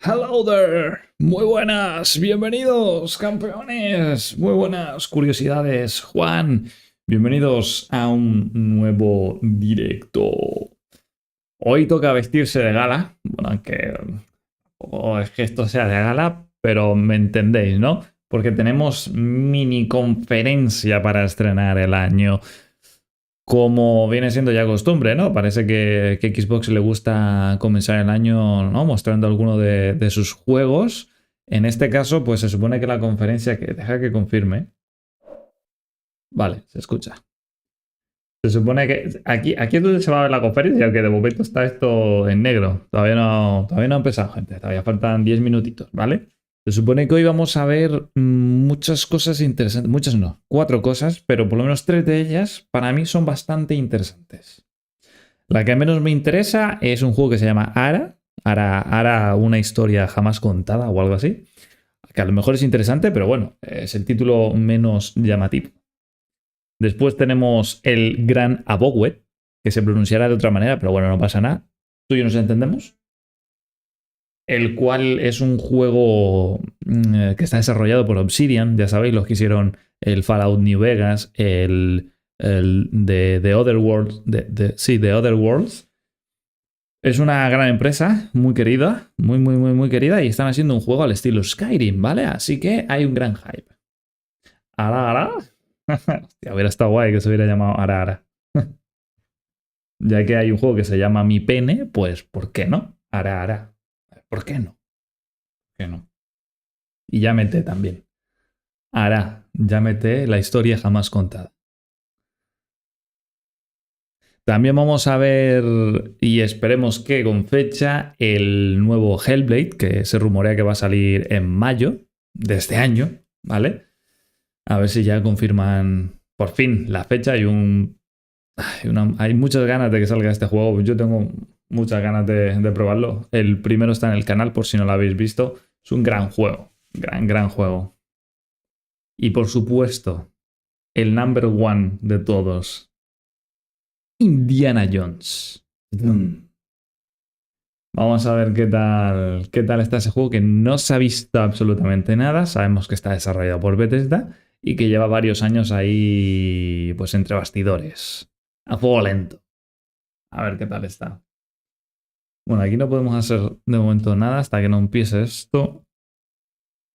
Hello there, muy buenas, bienvenidos campeones, muy buenas curiosidades, Juan, bienvenidos a un nuevo directo. Hoy toca vestirse de gala, bueno, aunque o es que esto sea de gala, pero me entendéis, ¿no? Porque tenemos mini conferencia para estrenar el año. Como viene siendo ya costumbre, ¿no? Parece que Xbox le gusta comenzar el año, ¿no? Mostrando alguno de sus juegos. En este caso, pues se supone que la conferencia, que deja que confirme. Vale, se escucha. Se supone que aquí es donde se va a ver la conferencia, aunque de momento está esto en negro. Todavía no ha empezado, gente. Todavía faltan 10 minutitos, ¿vale? Se supone que hoy vamos a ver muchas cosas interesantes. Muchas no, 4 cosas, pero por lo menos 3 de ellas para mí son bastante interesantes. La que menos me interesa es un juego que se llama Ara, una historia jamás contada o algo así. Que a lo mejor es interesante, pero bueno, es el título menos llamativo. Después tenemos el Gran Abogwet, que se pronunciará de otra manera, pero bueno, no pasa nada. Tú y yo nos entendemos. El cual es un juego que está desarrollado por Obsidian, ya sabéis, los que hicieron el Fallout New Vegas, el The Other Worlds, The Other Worlds. Es una gran empresa, muy querida, muy querida, y están haciendo un juego al estilo Skyrim, ¿vale? Así que hay un gran hype. ¿Ara? Hostia, hubiera estado guay que se hubiera llamado Ara. Ya que hay un juego que se llama Mi Pene, pues ¿por qué no? Ara. ¿Por qué no? ¿Por qué no? Y ya mete también. Ya mete la historia jamás contada. También vamos a ver, y esperemos que con fecha, el nuevo Hellblade, que se rumorea que va a salir en mayo de este año, ¿vale? A ver si ya confirman por fin la fecha. Hay muchas ganas de que salga este juego. Yo tengo muchas ganas de probarlo. El primero está en el canal, por si no lo habéis visto. Es un gran juego. Gran juego. Y por supuesto, el number one de todos. Indiana Jones. Vamos a ver qué tal está ese juego que no se ha visto absolutamente nada. Sabemos que está desarrollado por Bethesda y que lleva varios años ahí, pues entre bastidores. A fuego lento. A ver qué tal está. Bueno, aquí no podemos hacer de momento nada hasta que no empiece esto.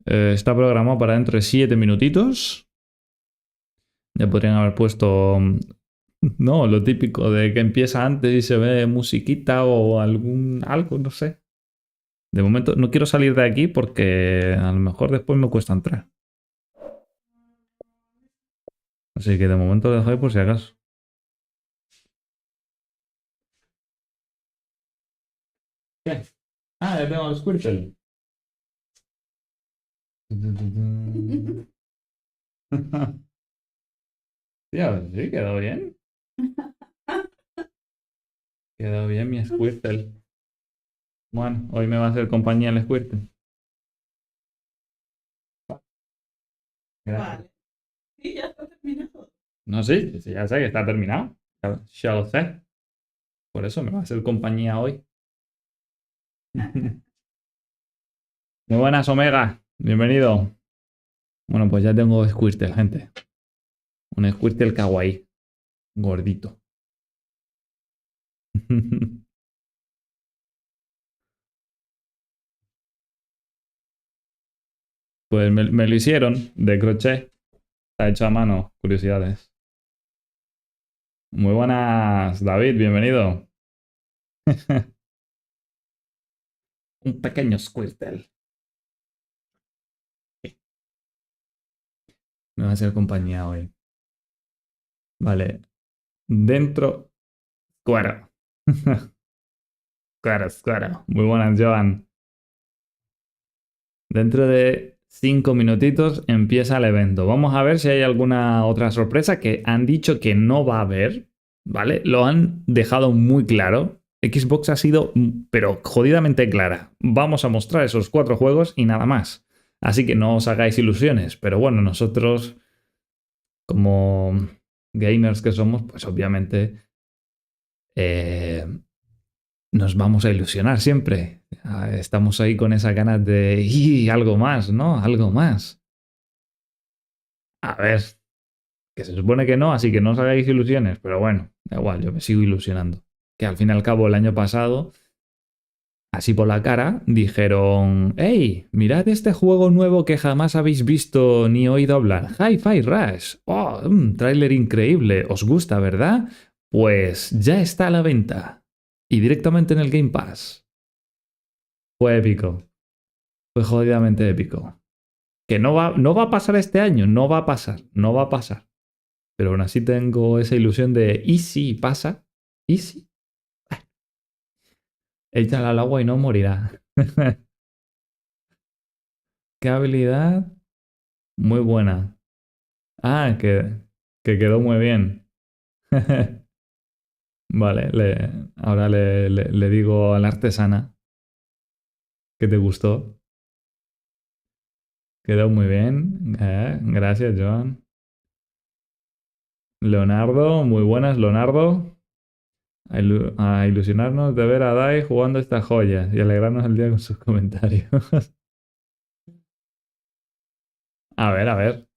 Está programado para dentro de 7 minutitos. Ya podrían haber puesto, no, lo típico de que empieza antes y se ve musiquita o algo, no sé. De momento no quiero salir de aquí porque a lo mejor después me cuesta entrar. Así que de momento lo dejo ahí por si acaso. ¿Qué? Ah, ya tengo el Squirtle. Tío, sí, quedó bien. Quedó bien mi Squirtle. Bueno, hoy me va a hacer compañía el Squirtle. Gracias. Vale. Sí, ya está terminado. No, sí, sí, ya sé que está terminado. Ya lo sé. Por eso me va a hacer compañía hoy. Muy buenas, Omega. Bienvenido. Bueno, pues ya tengo Squirtle, gente. Un Squirtle kawaii. Gordito. Pues me lo hicieron de crochet. Está hecho a mano. Curiosidades. Muy buenas, David. Bienvenido. Un pequeño Squirtle. Me va a hacer compañía hoy. Vale. Dentro. Claro. Claro. Muy buenas, Joan. Dentro de 5 minutitos empieza el evento. Vamos a ver si hay alguna otra sorpresa que han dicho que no va a haber, ¿vale? Lo han dejado muy claro. Xbox ha sido, pero jodidamente clara. Vamos a mostrar esos 4 juegos y nada más. Así que no os hagáis ilusiones. Pero bueno, nosotros, como gamers que somos, pues obviamente nos vamos a ilusionar siempre. Estamos ahí con esas ganas de ¡y algo más, ¿no? Algo más! A ver, que se supone que no, así que no os hagáis ilusiones, pero bueno, da igual, yo me sigo ilusionando. Que al fin y al cabo el año pasado, así por la cara, dijeron, ¡hey! Mirad este juego nuevo que jamás habéis visto ni oído hablar, Hi-Fi Rush. ¡Oh! Tráiler increíble, ¿os gusta, verdad? Pues ya está a la venta. Y directamente en el Game Pass. Fue épico. Fue jodidamente épico. Que no va a pasar este año, no va a pasar, no va a pasar. Pero aún así tengo esa ilusión de, ¿y si pasa? ¿Y si? Échala al agua y no morirá. ¿Qué habilidad? Muy buena. Ah, que quedó muy bien. Vale, ahora le digo a la artesana que te gustó. Quedó muy bien. Gracias, Joan. Leonardo, muy buenas, Leonardo. A ilusionarnos de ver a Dai jugando estas joyas y alegrarnos el día con sus comentarios. A ver, a ver.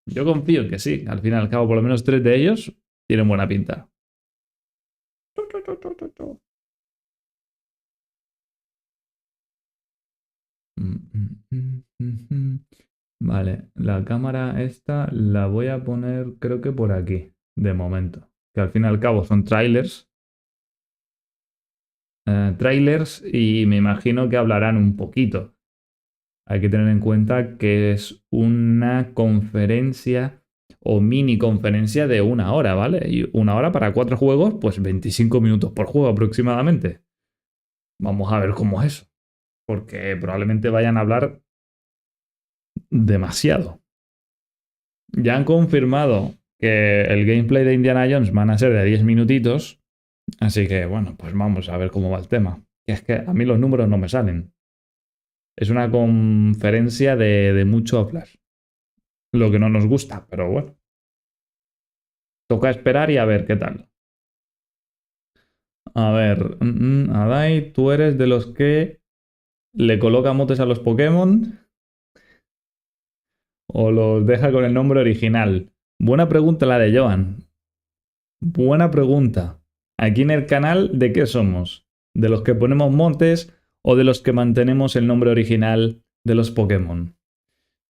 Yo confío en que sí. Al fin y al cabo, por lo menos 3 de ellos tienen buena pinta. Vale, la cámara esta la voy a poner creo que por aquí, de momento. Que al fin y al cabo son trailers. Trailers y me imagino que hablarán un poquito. Hay que tener en cuenta que es una conferencia o mini conferencia de 1 hora, ¿vale? Y 1 hora para 4 juegos, pues 25 minutos por juego aproximadamente. Vamos a ver cómo es eso. Porque probablemente vayan a hablar demasiado. Ya han confirmado que el gameplay de Indiana Jones van a ser de 10 minutitos. Así que, bueno, pues vamos a ver cómo va el tema. Y es que a mí los números no me salen. Es una conferencia de mucho hablar. Lo que no nos gusta, pero bueno. Toca esperar y a ver qué tal. A ver, Adai, ¿tú eres de los que le coloca motes a los Pokémon o los deja con el nombre original? Buena pregunta la de Joan. Buena pregunta. Aquí en el canal, ¿de qué somos? ¿De los que ponemos motes o de los que mantenemos el nombre original de los Pokémon?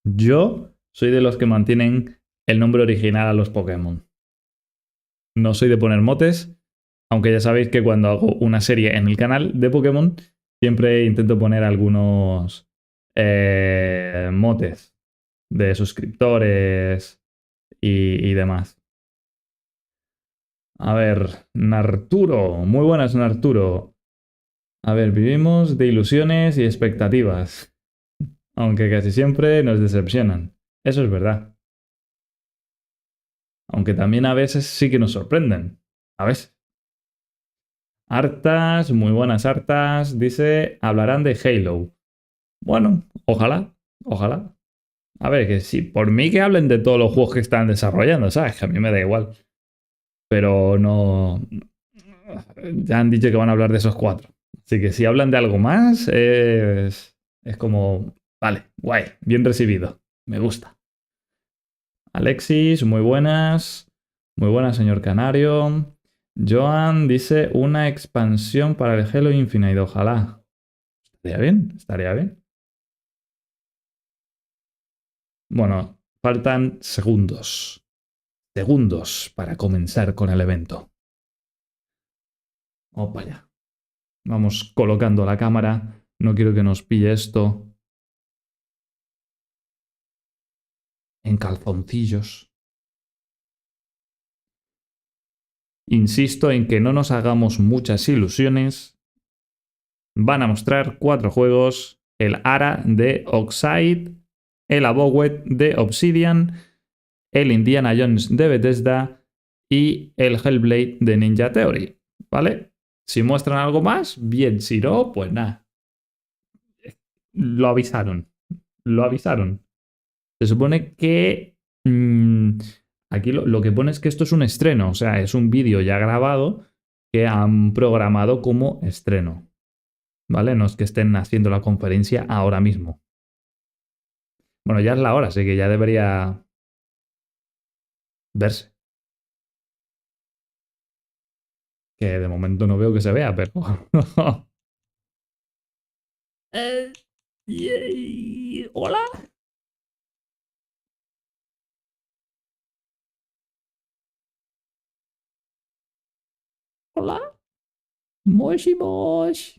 Yo soy de los que mantienen el nombre original a los Pokémon. No soy de poner motes, aunque ya sabéis que cuando hago una serie en el canal de Pokémon, siempre intento poner algunos motes de suscriptores y demás. A ver, Narturo. Muy buenas, Narturo. A ver, vivimos de ilusiones y expectativas, aunque casi siempre nos decepcionan. Eso es verdad. Aunque también a veces sí que nos sorprenden. A veces. Hartas, muy buenas hartas. Dice, hablarán de Halo. Bueno, ojalá, ojalá. A ver, que sí, por mí que hablen de todos los juegos que están desarrollando, ¿sabes? Que a mí me da igual. Pero no... Ya han dicho que van a hablar de esos 4. Así que si hablan de algo más, es como... Vale, guay, bien recibido. Me gusta. Alexis, muy buenas. Muy buenas, señor Canario. Joan dice una expansión para el Halo Infinite, ojalá. Estaría bien, estaría bien. Bueno, faltan segundos. Segundos para comenzar con el evento. Opa ya. Vamos colocando la cámara. No quiero que nos pille esto en calzoncillos. Insisto en que no nos hagamos muchas ilusiones. Van a mostrar 4 juegos. El Ara de Oxide, el Abowet de Obsidian, el Indiana Jones de Bethesda y el Hellblade de Ninja Theory. ¿Vale? Si muestran algo más, bien. Si no, pues nada. Lo avisaron. Lo avisaron. Se supone que aquí lo que pone es que esto es un estreno, o sea, es un vídeo ya grabado que han programado como estreno. ¿Vale? No es que estén haciendo la conferencia ahora mismo. Bueno, ya es la hora, así que ya debería verse. Que de momento no veo que se vea, pero... Hola. Hola. Moshi mosh.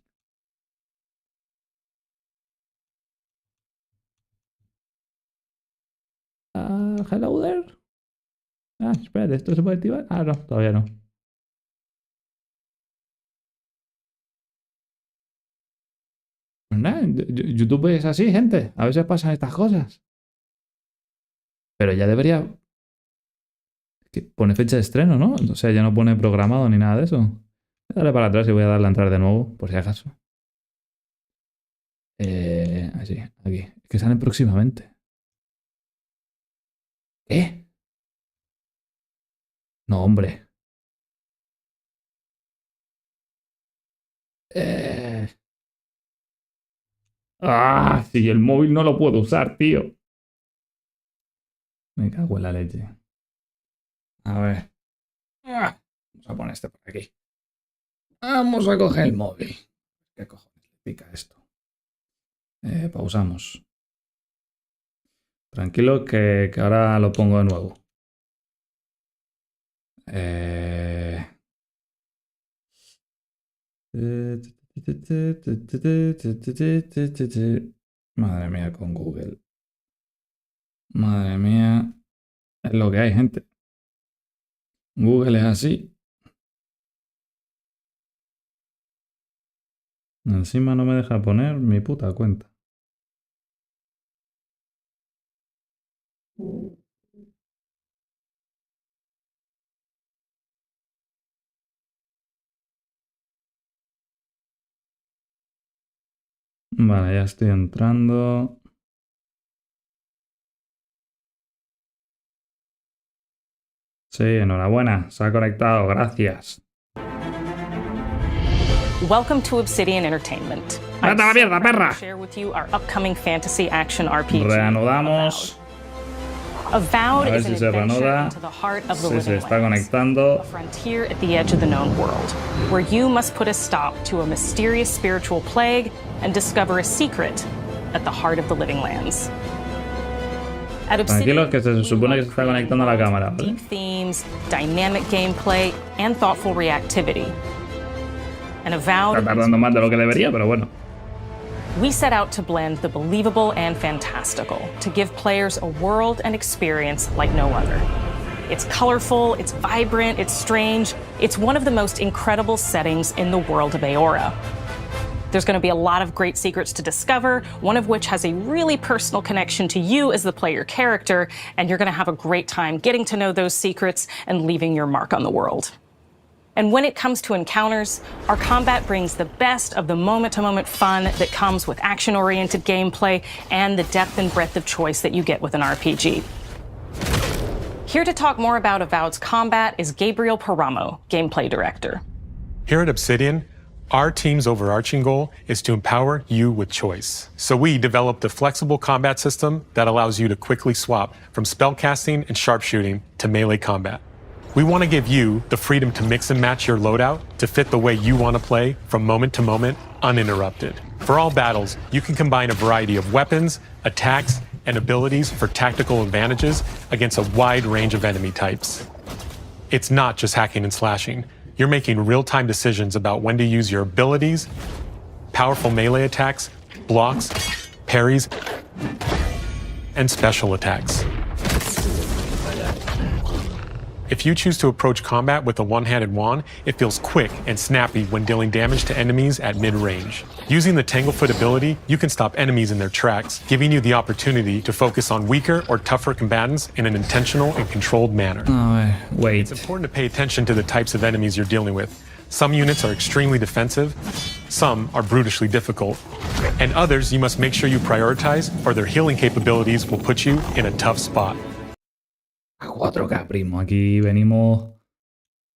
Hello there. Espérate, ¿esto se puede activar? No, todavía no. Pues nada, YouTube es así, gente. A veces pasan estas cosas. Pero ya debería... que pone fecha de estreno, ¿no? O sea, ya no pone programado ni nada de eso. Voy a darle para atrás y voy a darle a entrar de nuevo, por si acaso. Así, aquí. Que salen próximamente. ¿Qué? No, hombre. Eh... Sí, el móvil no lo puedo usar, tío. Me cago en la leche. A ver. Vamos a poner este por aquí. Vamos a coger el móvil. ¿Qué cojones le pica esto? Pausamos. Tranquilo que ahora lo pongo de nuevo. Madre mía, con Google. Madre mía. Es lo que hay, gente. Google es así. Encima no me deja poner mi puta cuenta. Vale, ya estoy entrando. Sí, enhorabuena. Se ha conectado. Gracias. Welcome to Obsidian Entertainment. ¡Vete a la mierda, perra! Share with you our upcoming fantasy action RPG. Reanudamos. Avowed A ver is si an se adventure reanuda. into the heart of the Sí, se living está lands, conectando. a frontier at the edge of the known world, where you must put a stop to a mysterious spiritual plague and discover a secret at the heart of the living lands. At Tranquilos, Obsidian, que se supone que se está conectando a la cámara, ¿vale? deep themes, dynamic gameplay, and thoughtful reactivity. And Avowed Está tardando más de lo que debería, pero bueno. we set out to blend the believable and fantastical to give players a world and experience like no other. It's colorful, it's vibrant, it's strange. It's one of the most incredible settings in the world of Aora. There's going to be a lot of great secrets to discover, one of which has a really personal connection to you as the player character, and you're going to have a great time getting to know those secrets and leaving your mark on the world. And when it comes to encounters, our combat brings the best of the moment-to-moment fun that comes with action-oriented gameplay and the depth and breadth of choice that you get with an RPG. Here to talk more about Avowed's combat is Gabriel Paramo, Gameplay Director. Here at Obsidian, our team's overarching goal is to empower you with choice. So we developed a flexible combat system that allows you to quickly swap from spellcasting and sharpshooting to melee combat. We want to give you the freedom to mix and match your loadout to fit the way you want to play from moment to moment, uninterrupted. For all battles, you can combine a variety of weapons, attacks, and abilities for tactical advantages against a wide range of enemy types. It's not just hacking and slashing. You're making real-time decisions about when to use your abilities, powerful melee attacks, blocks, parries, and special attacks. If you choose to approach combat with a one-handed wand, it feels quick and snappy when dealing damage to enemies at mid-range. Using the Tanglefoot ability, you can stop enemies in their tracks, giving you the opportunity to focus on weaker or tougher combatants in an intentional and controlled manner. Wait. It's important to pay attention to the types of enemies you're dealing with. Some units are extremely defensive, some are brutishly difficult, and others you must make sure you prioritize, or their healing capabilities will put you in a tough spot. A 4K, primo. Aquí venimos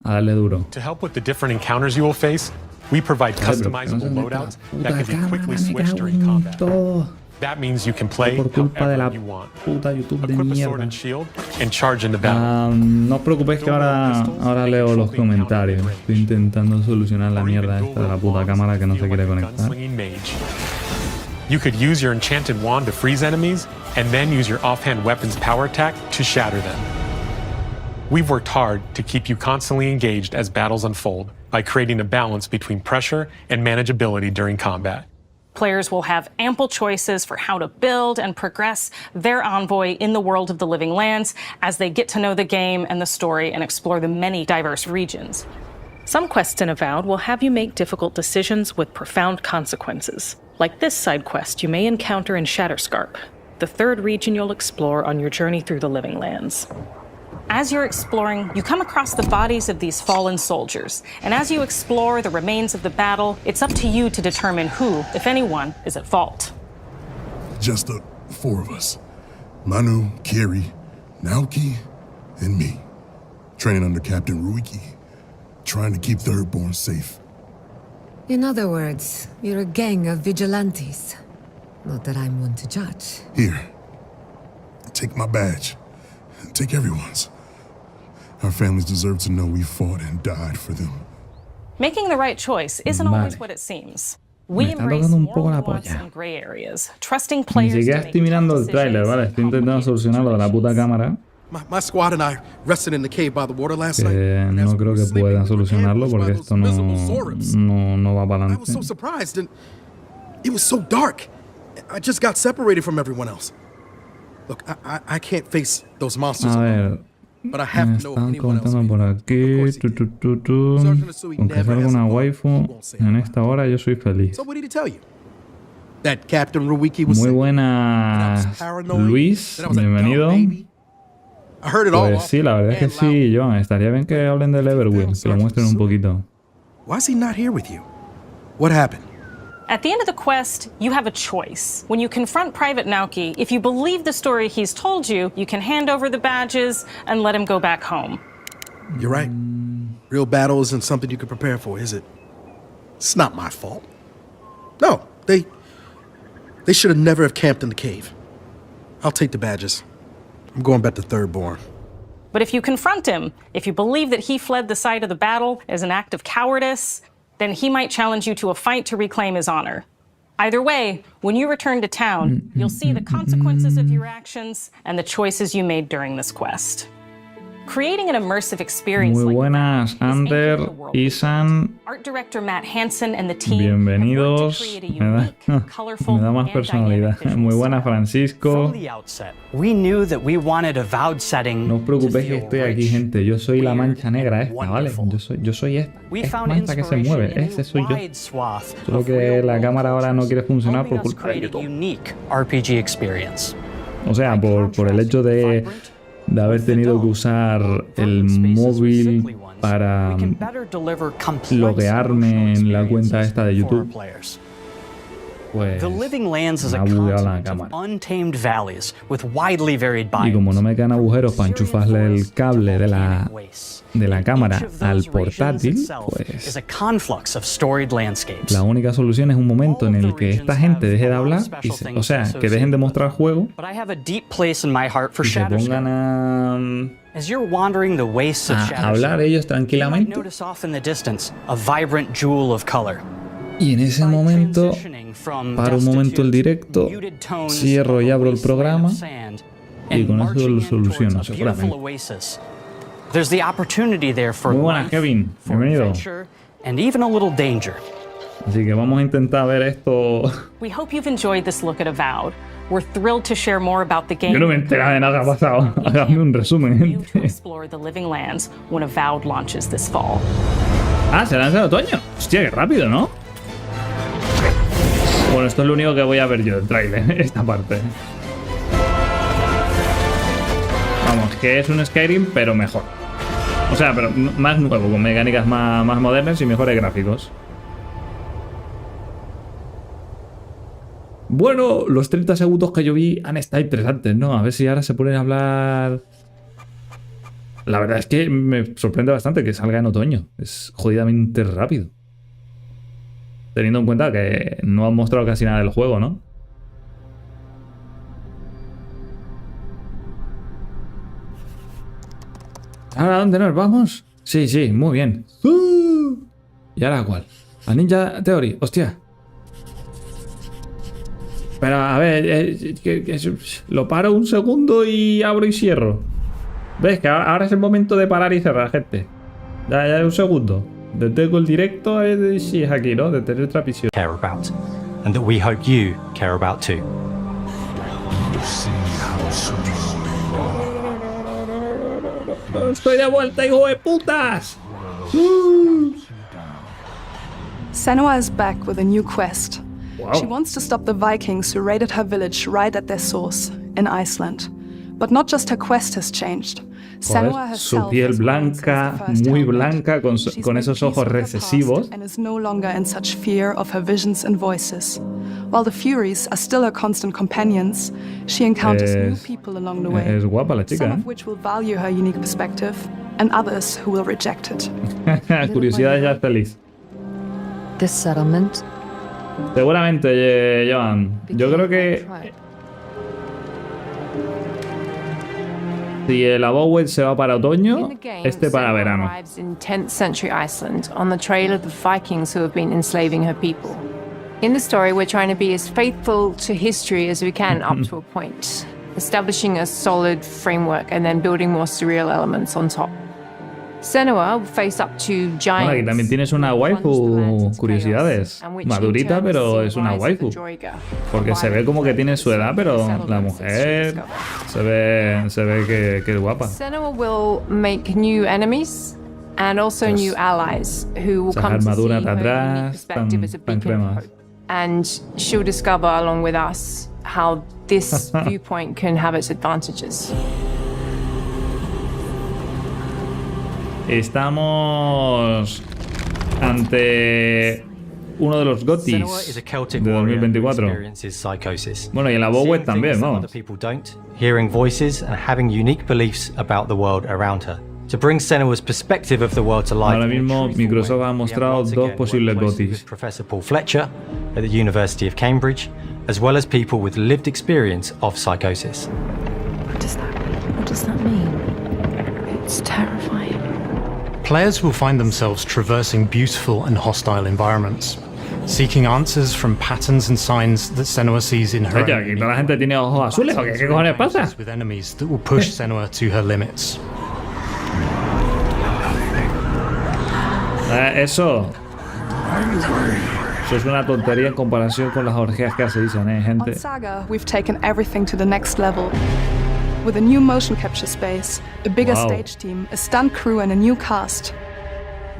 A darle duro. To help with the different encounters you will face, we provide customizable loadouts that can be quickly switched during combat. That means you can play Por culpa de la however you want. puta YouTube de Equip a sword mierda. and shield and charge into battle. No os preocupéis que ahora leo los comentarios. Estoy intentando solucionar la mierda esta de la puta cámara que no se quiere conectar. You could use your enchanted wand to freeze enemies, and then use your offhand weapon's power attack to shatter them. We've worked hard to keep you constantly engaged as battles unfold by creating a balance between pressure and manageability during combat. Players will have ample choices for how to build and progress their envoy in the world of the Living Lands as they get to know the game and the story and explore the many diverse regions. Some quests in Avowed will have you make difficult decisions with profound consequences, like this side quest you may encounter in Shatterscarp, the third region you'll explore on your journey through the Living Lands. As you're exploring, you come across the bodies of these fallen soldiers, and as you explore the remains of the battle, it's up to you to determine who, if anyone, is at fault. Just the 4 of us. Manu, Kiri, Naoki, and me. Training under Captain Ruiki. Trying to keep Thirdborn safe. In other words, you're a gang of vigilantes. Not that I'm one to judge. Here. Take my badge. Take everyone's. Our families deserve to know we fought and died for them. Making the right choice isn't always what it seems. We embrace moral nuance and gray areas, trusting Ni players to siquiera make estoy mirando el tough tráiler, ¿vale? Estoy intentando solucionar lo de la puta cámara. My squad and I rested in the cave by the water last night. Que no creo que puedan solucionarlo porque esto no va para I was so adelante. surprised, and it was so dark. I just got separated from everyone else. Look, I can't face those monsters A alone, ver, but I have me to know if están anyone else comentando por will. Of aquí. course he can. Con que salga una waifu en esta hora yo soy feliz. So what did he tell you? That Captain Ruiki was Muy sick? buenas, That I was paranoid? Luis, That I was a dumb bienvenido. baby? I heard it all Pues off sí, la verdad es que and loud. sí, Joan. Estaría bien que hablen del Everwill, que lo muestren un poquito. Why is he not here with you? What happened? At the end of the quest, you have a choice. When you confront Private Naoki, if you believe the story he's told you, you can hand over the badges and let him go back home. You're right. Real battle isn't something you can prepare for, is it? It's not my fault. No, they should have never have camped in the cave. I'll take the badges. I'm going back to Thirdborn. But if you confront him, if you believe that he fled the site of the battle as an act of cowardice, then he might challenge you to a fight to reclaim his honor. Either way, when you return to town, you'll see the consequences of your actions and the choices you made during this quest. Creating an immersive experience Muy like buenas, that is anchored Ander, in the world. Isan. Art director Matt Hansen and the team Bienvenidos. have worked to create a Me da, unique, colorful, me da más and personalidad. dynamic visual Muy buena, style. Francisco. From the outset, we knew that we wanted a vowed setting. No os preocupéis que to estoy feel aquí, rich, gente. Yo soy la weird, mancha negra and esta, ¿vale? wonderful. Yo soy esta. We Esta found mancha que se mueve. inspiration in Ese a soy yo. wide swath Solo of que real la world cámara ahora no cultures, quiere funcionar por helping us culpa de create a YouTube. unique RPG experience. O sea, por el hecho de haber tenido que usar el móvil para We can better deliver complex loguearme en la cuenta esta de for our YouTube. players. Pues The Living Lands is me a ha bugueado la continent of cámara. untamed valleys with widely varied Y como no biomes. me quedan agujeros para enchufarle el cable de la cámara al portátil, is pues a conflux of storied landscapes. la única solución es un momento en el que esta gente deje de hablar, o sea, que dejen de mostrar juego But I have a deep place in my heart for y se pongan Shatterscarp. As you're wandering the wastes of a hablar Shatterscarp, ellos you might tranquilamente. notice off in the distance a vibrant jewel of color. Y en ese momento, paro un momento el directo, cierro y abro el programa y con eso lo soluciono seguramente. There's the opportunity there for Muy buenas, life, Kevin. for Bienvenido. adventure, and even a little danger. Así que vamos a intentar ver esto. We hope you've enjoyed this look at Avowed. We're thrilled to share more about the game. Yo no me entero de nada que ha pasado. Háganme un resumen, You to gente. explore the Living Lands when Avowed launches this fall. Ah, se lanza el otoño. Hostia, qué rápido, ¿no? Bueno, esto es lo único que voy a ver yo del tráiler, esta parte. Vamos, que es un Skyrim, pero mejor. O sea, pero más nuevo, con mecánicas más modernas y mejores gráficos. Bueno, los 30 segundos que yo vi han estado interesantes, ¿no? A ver si ahora se ponen a hablar La verdad es que me sorprende bastante que salga en otoño. Es jodidamente rápido. Teniendo en cuenta que no han mostrado casi nada del juego, ¿no? ¿Ahora dónde nos vamos? Sí, sí, muy bien. ¿Y ahora cuál? A Ninja Theory, hostia. Pero a ver, lo paro un segundo y abro y cierro. ¿Ves? Que ahora es el momento de parar y cerrar, gente. Ya un segundo. Detengo el directo, sí, es aquí, ¿no? Detener transmisión. Care about, and that we hope you care about too. ¡Estoy de vuelta, hijo de putas! Senua is back with a new quest. Wow. She wants to stop the Vikings who raided her village right at their source, in Iceland. But not just her quest has changed. Senua Joder, su herself piel has grown since blanca, the first muy Hellblade. blanca, con She's esos made peace ojos with her past recesivos. and is no longer in such fear of her visions and voices. While the Furies are still her constant companions, she encounters new people along the way. Es guapa la chica, Some ¿eh? of which will value her unique perspective, and others who will reject it. Curiosidad ya feliz. This settlement. Seguramente, Joan. Yo creo que si el Abowed se va para otoño, este para verano. Arrives in 10th century Iceland on the trail of the Vikings who have been enslaving her people. In the story, we're trying to be as faithful to history as we can up to a point, establishing a solid framework and then building more surreal elements on top. Senua will face up to giants. Bueno, aquí también tienes una waifu, curiosidades. Madurita, pero es una waifu. Porque se ve como que tiene su edad, pero la mujer se ve que es guapa. Senua will make new enemies and also new allies who will Esas come to see armaduras de her unique atrás perspective as a tan beacon of cremas. hope. And she'll discover along with us how this viewpoint can have its advantages. Estamos ante uno de los GOTYs Senua is a Celtic de warrior who 2024. experiences psychosis. Bueno, y en la Abowed Seeing también, things that vamos. other people don't, hearing voices and having unique beliefs about the world around her. To bring Senua's perspective of the world to life. Ahora in a mismo truthful Microsoft way, ha we mostrado have once dos again posibles worked closely GOTYs. with Professor Paul Fletcher at the University of Cambridge, as well as people with lived experience of psychosis. What does that mean? What does that mean? It's terrifying. Players will find themselves traversing beautiful and hostile environments, seeking answers from patterns and signs that Senua sees in her Oye, aquí toda la gente tiene ojos azules, ¿o qué cojones pasa? with enemies that will push Senua to her limits. Eso es una tontería en comparación con las orgías que se dicen, gente. On Saga, we've taken everything to the next level. With a new motion capture space, a bigger Wow. stage team, a stunt crew, and a new cast.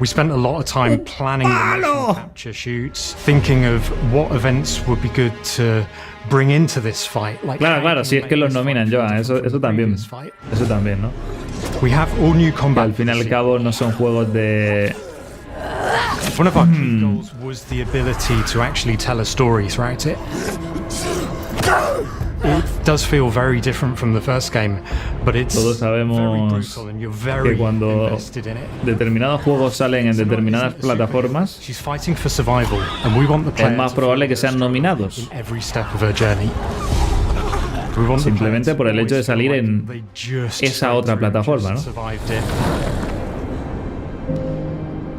We spent a lot of time planning the motion capture shoots, thinking of what events would be good to bring into this fight. Like Claro, how claro, can si we es que make los this fight nominan, Joan, different eso from the también. previous fight? Eso también, ¿no? We have all new Que combat. al fin y al cabo no son juegos de... One of our key goals was the ability to actually tell a story throughout it. It does feel very different from the first game, but it's Todos very sabemos brutal and you're very que cuando invested in it. determinados juegos salen en Senua determinadas isn't a superhero. plataformas, She's fighting for survival, and we want the es player más to probable feel que her sean struggle nominados. in every step of her journey. We want the Simplemente player to por el hecho de always feel salir like en they just esa got otra through, plataforma, just ¿no? survived it.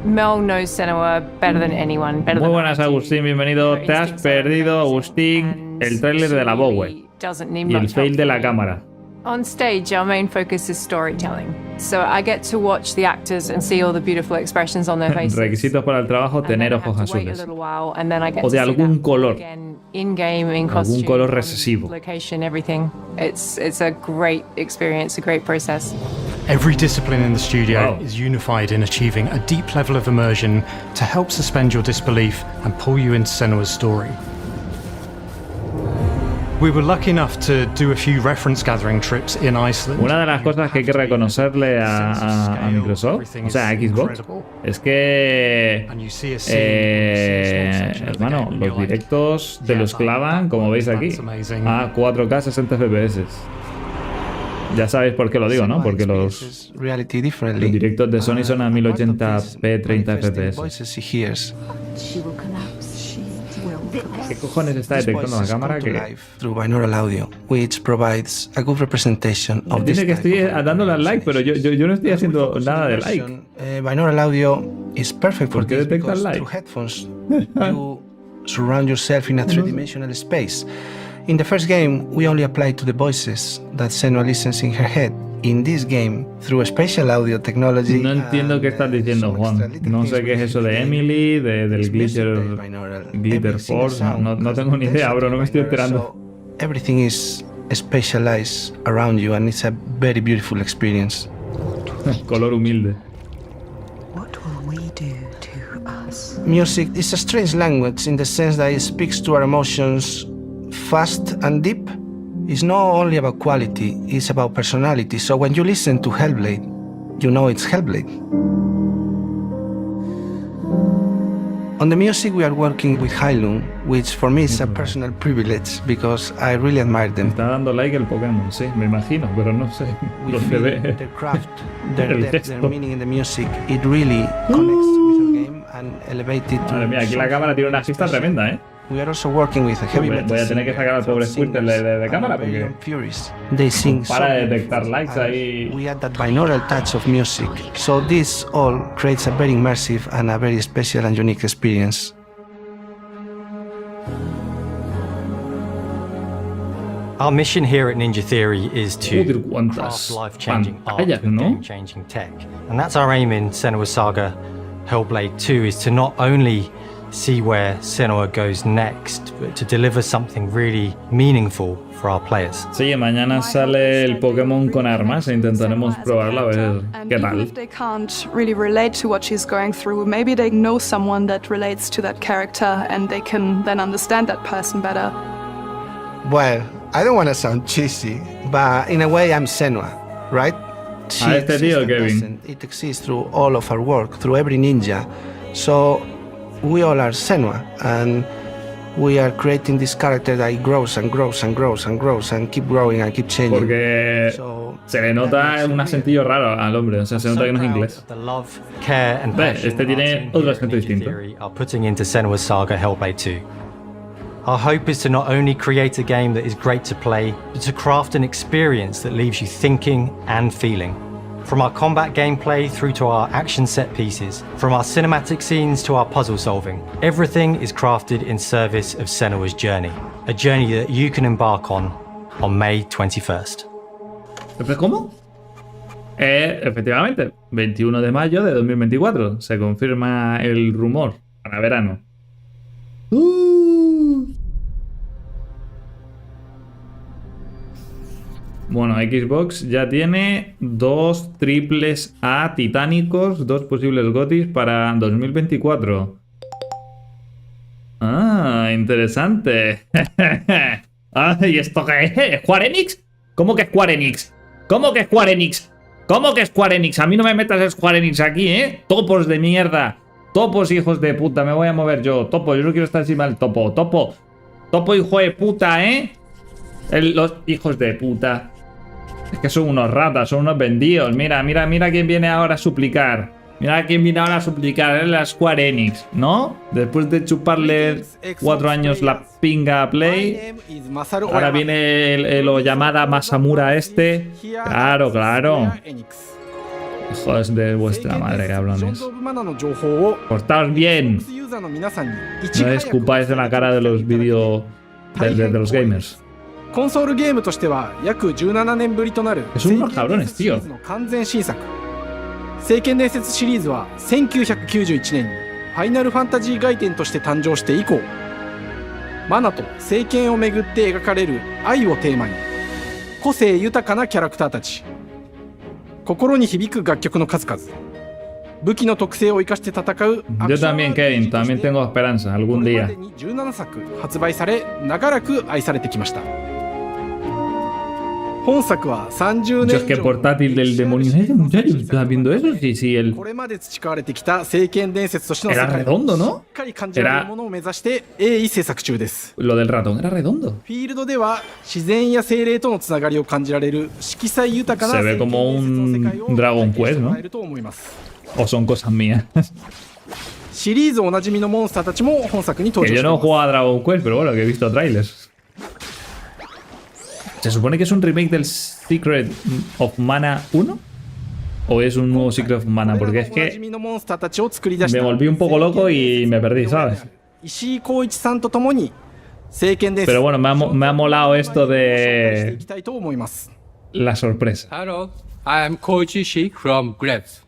Mel knows Senua better than anyone. Better Muy than buenas, I do. Agustín, bienvenido. Her Te has instincts are perdido, amazing, Agustín, and el tráiler she de la Abowed really doesn't need y el much fail help de la from me. cámara. On stage, our main focus is storytelling. So I get to watch the actors and see all the beautiful expressions on their faces. Requisitos para el trabajo, And then tener I have ojos to wait a azules. little while, and then I get O de to see algún that color. again, in-game, in Algún costume, color on recesivo. location, everything. It's a great experience, a great process. Every discipline in the studio Wow. is unified in achieving a deep level of immersion to help suspend your disbelief and pull you into Senua's story. We were lucky enough to do a few reference gathering trips in Iceland. Una de las cosas que hay que reconocerle a Microsoft, o sea, a Xbox, es que, And you see a scene in the section of the hermano, game and los you're like, directos te "Yeah, los clavan, como veis aquí, that's amazing." a 4K 60 FPS. Ya sabéis por qué lo digo, ¿no? Porque los directos de Sony son a 1080p 30 fps. ¿Qué cojones está detectando la cámara? Que dice que estoy dándole al like, pero yo no estoy haciendo nada de like. Binaural audio is perfect for ¿Por qué this detecta el because like? through headphones you surround yourself in a three-dimensional space. In the first game, we only applied to the voices that Senua listens in her head. In this game, through spatial audio technology. No entiendo qué estás diciendo, Juan. No sé qué es eso de Emily, del Glitter Force. No tengo ni idea, bro. No me estoy enterando. Everything is spatialized around you, and it's a very beautiful experience. Color humilde. What will we do to us? Music is a strange language in the sense that it speaks to our emotions fast and deep. It's not only about quality, it's about personality. So when you listen to Hellblade, you know it's Hellblade. On the music, we are working with Heilung, which for me is a personal privilege because I really admire them. Está dando like el Pokémon, sí, me imagino, pero no sé dónde ve. Their craft, their depth, their meaning in the music, it really connects with our game and elevates it to... Madre mía, aquí la cámara tiene una vista tremenda, ¿eh? We are also working with a heavy metal. Voy a tener que sacar al pobre Squirtle de cámara porque they sing para de detectar likes ahí. We add that binaural touch of music. So this all creates a very immersive and a very special and unique experience. Our mission here at Ninja Theory is to craft life-changing art pantallas, with ¿no? game-changing tech. And that's our aim in Senua's Saga Hellblade 2, is to not only see where Senua goes next, but to deliver something really meaningful for our players. Sí, mañana sale el Pokémon con armas e intentaremos probarla a ver qué tal. If they can't really relate to what she's going through, maybe they know someone that relates to that character and they can then understand that person better. Well, I don't want to sound cheesy, but in a way I'm Senua, right? A este tío, Kevin. It exists through all of our work, through every ninja. So we all are Senua, and we are creating this character that grows and grows and grows and grows and keep growing and keep changing. Porque se le nota un acentillo raro al hombre, o sea, se nota que no es inglés. Este tiene otro acento distinto. Are putting into Senua's Saga Hellblade 2. Our hope is to not only create a game that is great to play, but to craft an experience that leaves you thinking and feeling. From our combat gameplay through to our action set pieces, from our cinematic scenes to our puzzle solving, everything is crafted in service of Senua's journey, a journey that you can embark on May 21st. ¿Cómo? Efectivamente, 21 de mayo de 2024. Se confirma el rumor para verano. Bueno, Xbox ya tiene 2 triples A titánicos, 2 posibles GOTYs para 2024. Ah, interesante. ¿Y esto qué es? ¿Square Enix? ¿Cómo que Square Enix? ¿Cómo que Square Enix? ¿Cómo que Square Enix? A mí no me metas Square Enix aquí, ¿eh? Topos de mierda. Topos, hijos de puta. Me voy a mover yo. Topo, yo no quiero estar encima del topo. Topo. Topo, hijo de puta, ¿eh? Los hijos de puta. Es que son unos ratas, son unos vendidos. Mira, mira, mira quién viene ahora a suplicar. Mira quién viene ahora a suplicar. Es la Square Enix, ¿no? Después de chuparle 4 años la pinga a Play, ahora viene el Oyamada Masamura este. Claro, claro. Hijos de vuestra madre, cabrones. Portaos bien. No escupáis en la cara de los de los gamers. Es unos cabrones, tío. 聖剣伝説シリーズは1991年にファイナルファンタジー外伝として誕生して以降、マナと聖剣をめぐって描かれる愛をテーマに、個性豊かなキャラクターたち、心に響く楽曲の数々、武器の特性を生かして戦うアクション Yo también, Kevin, también tengo esperanza, algún día. これまでに17作発売され、長らく愛されてきました。本作は30 Yo 年 es que 以上 portátil del demonio. Muchacho, ¿estás viendo eso? Sí, sí, el... これまで培われてきた聖剣伝説としての世 Era 界 redondo, をし ¿no? っかり感じられるものを目指して鋭意制作中です。 Lo del ratón era redondo. フィールドでは自然や精霊とのつながりを感じられる色彩豊かな Se ve como un Dragon Quest, ¿no? えると思います。 O son cosas mías. シリーズおなじみのモンスターたちも本作に登 Que 場 yo してい no ます。 juego a Dragon Quest, pero bueno, que he visto trailers. ¿Se supone que es un remake del Secret of Mana 1? ¿O es un nuevo Secret of Mana? Porque es おなじ que みのモンスターたちを作り出し me た volví un poco loco y me perdí, ¿sabes? 石井浩一さんとともに聖剣伝説 Pero bueno, me ha molado esto 紹介して de いきたいと思います。 la sorpresa. Hello, I am Koichi Ishii from Grabs.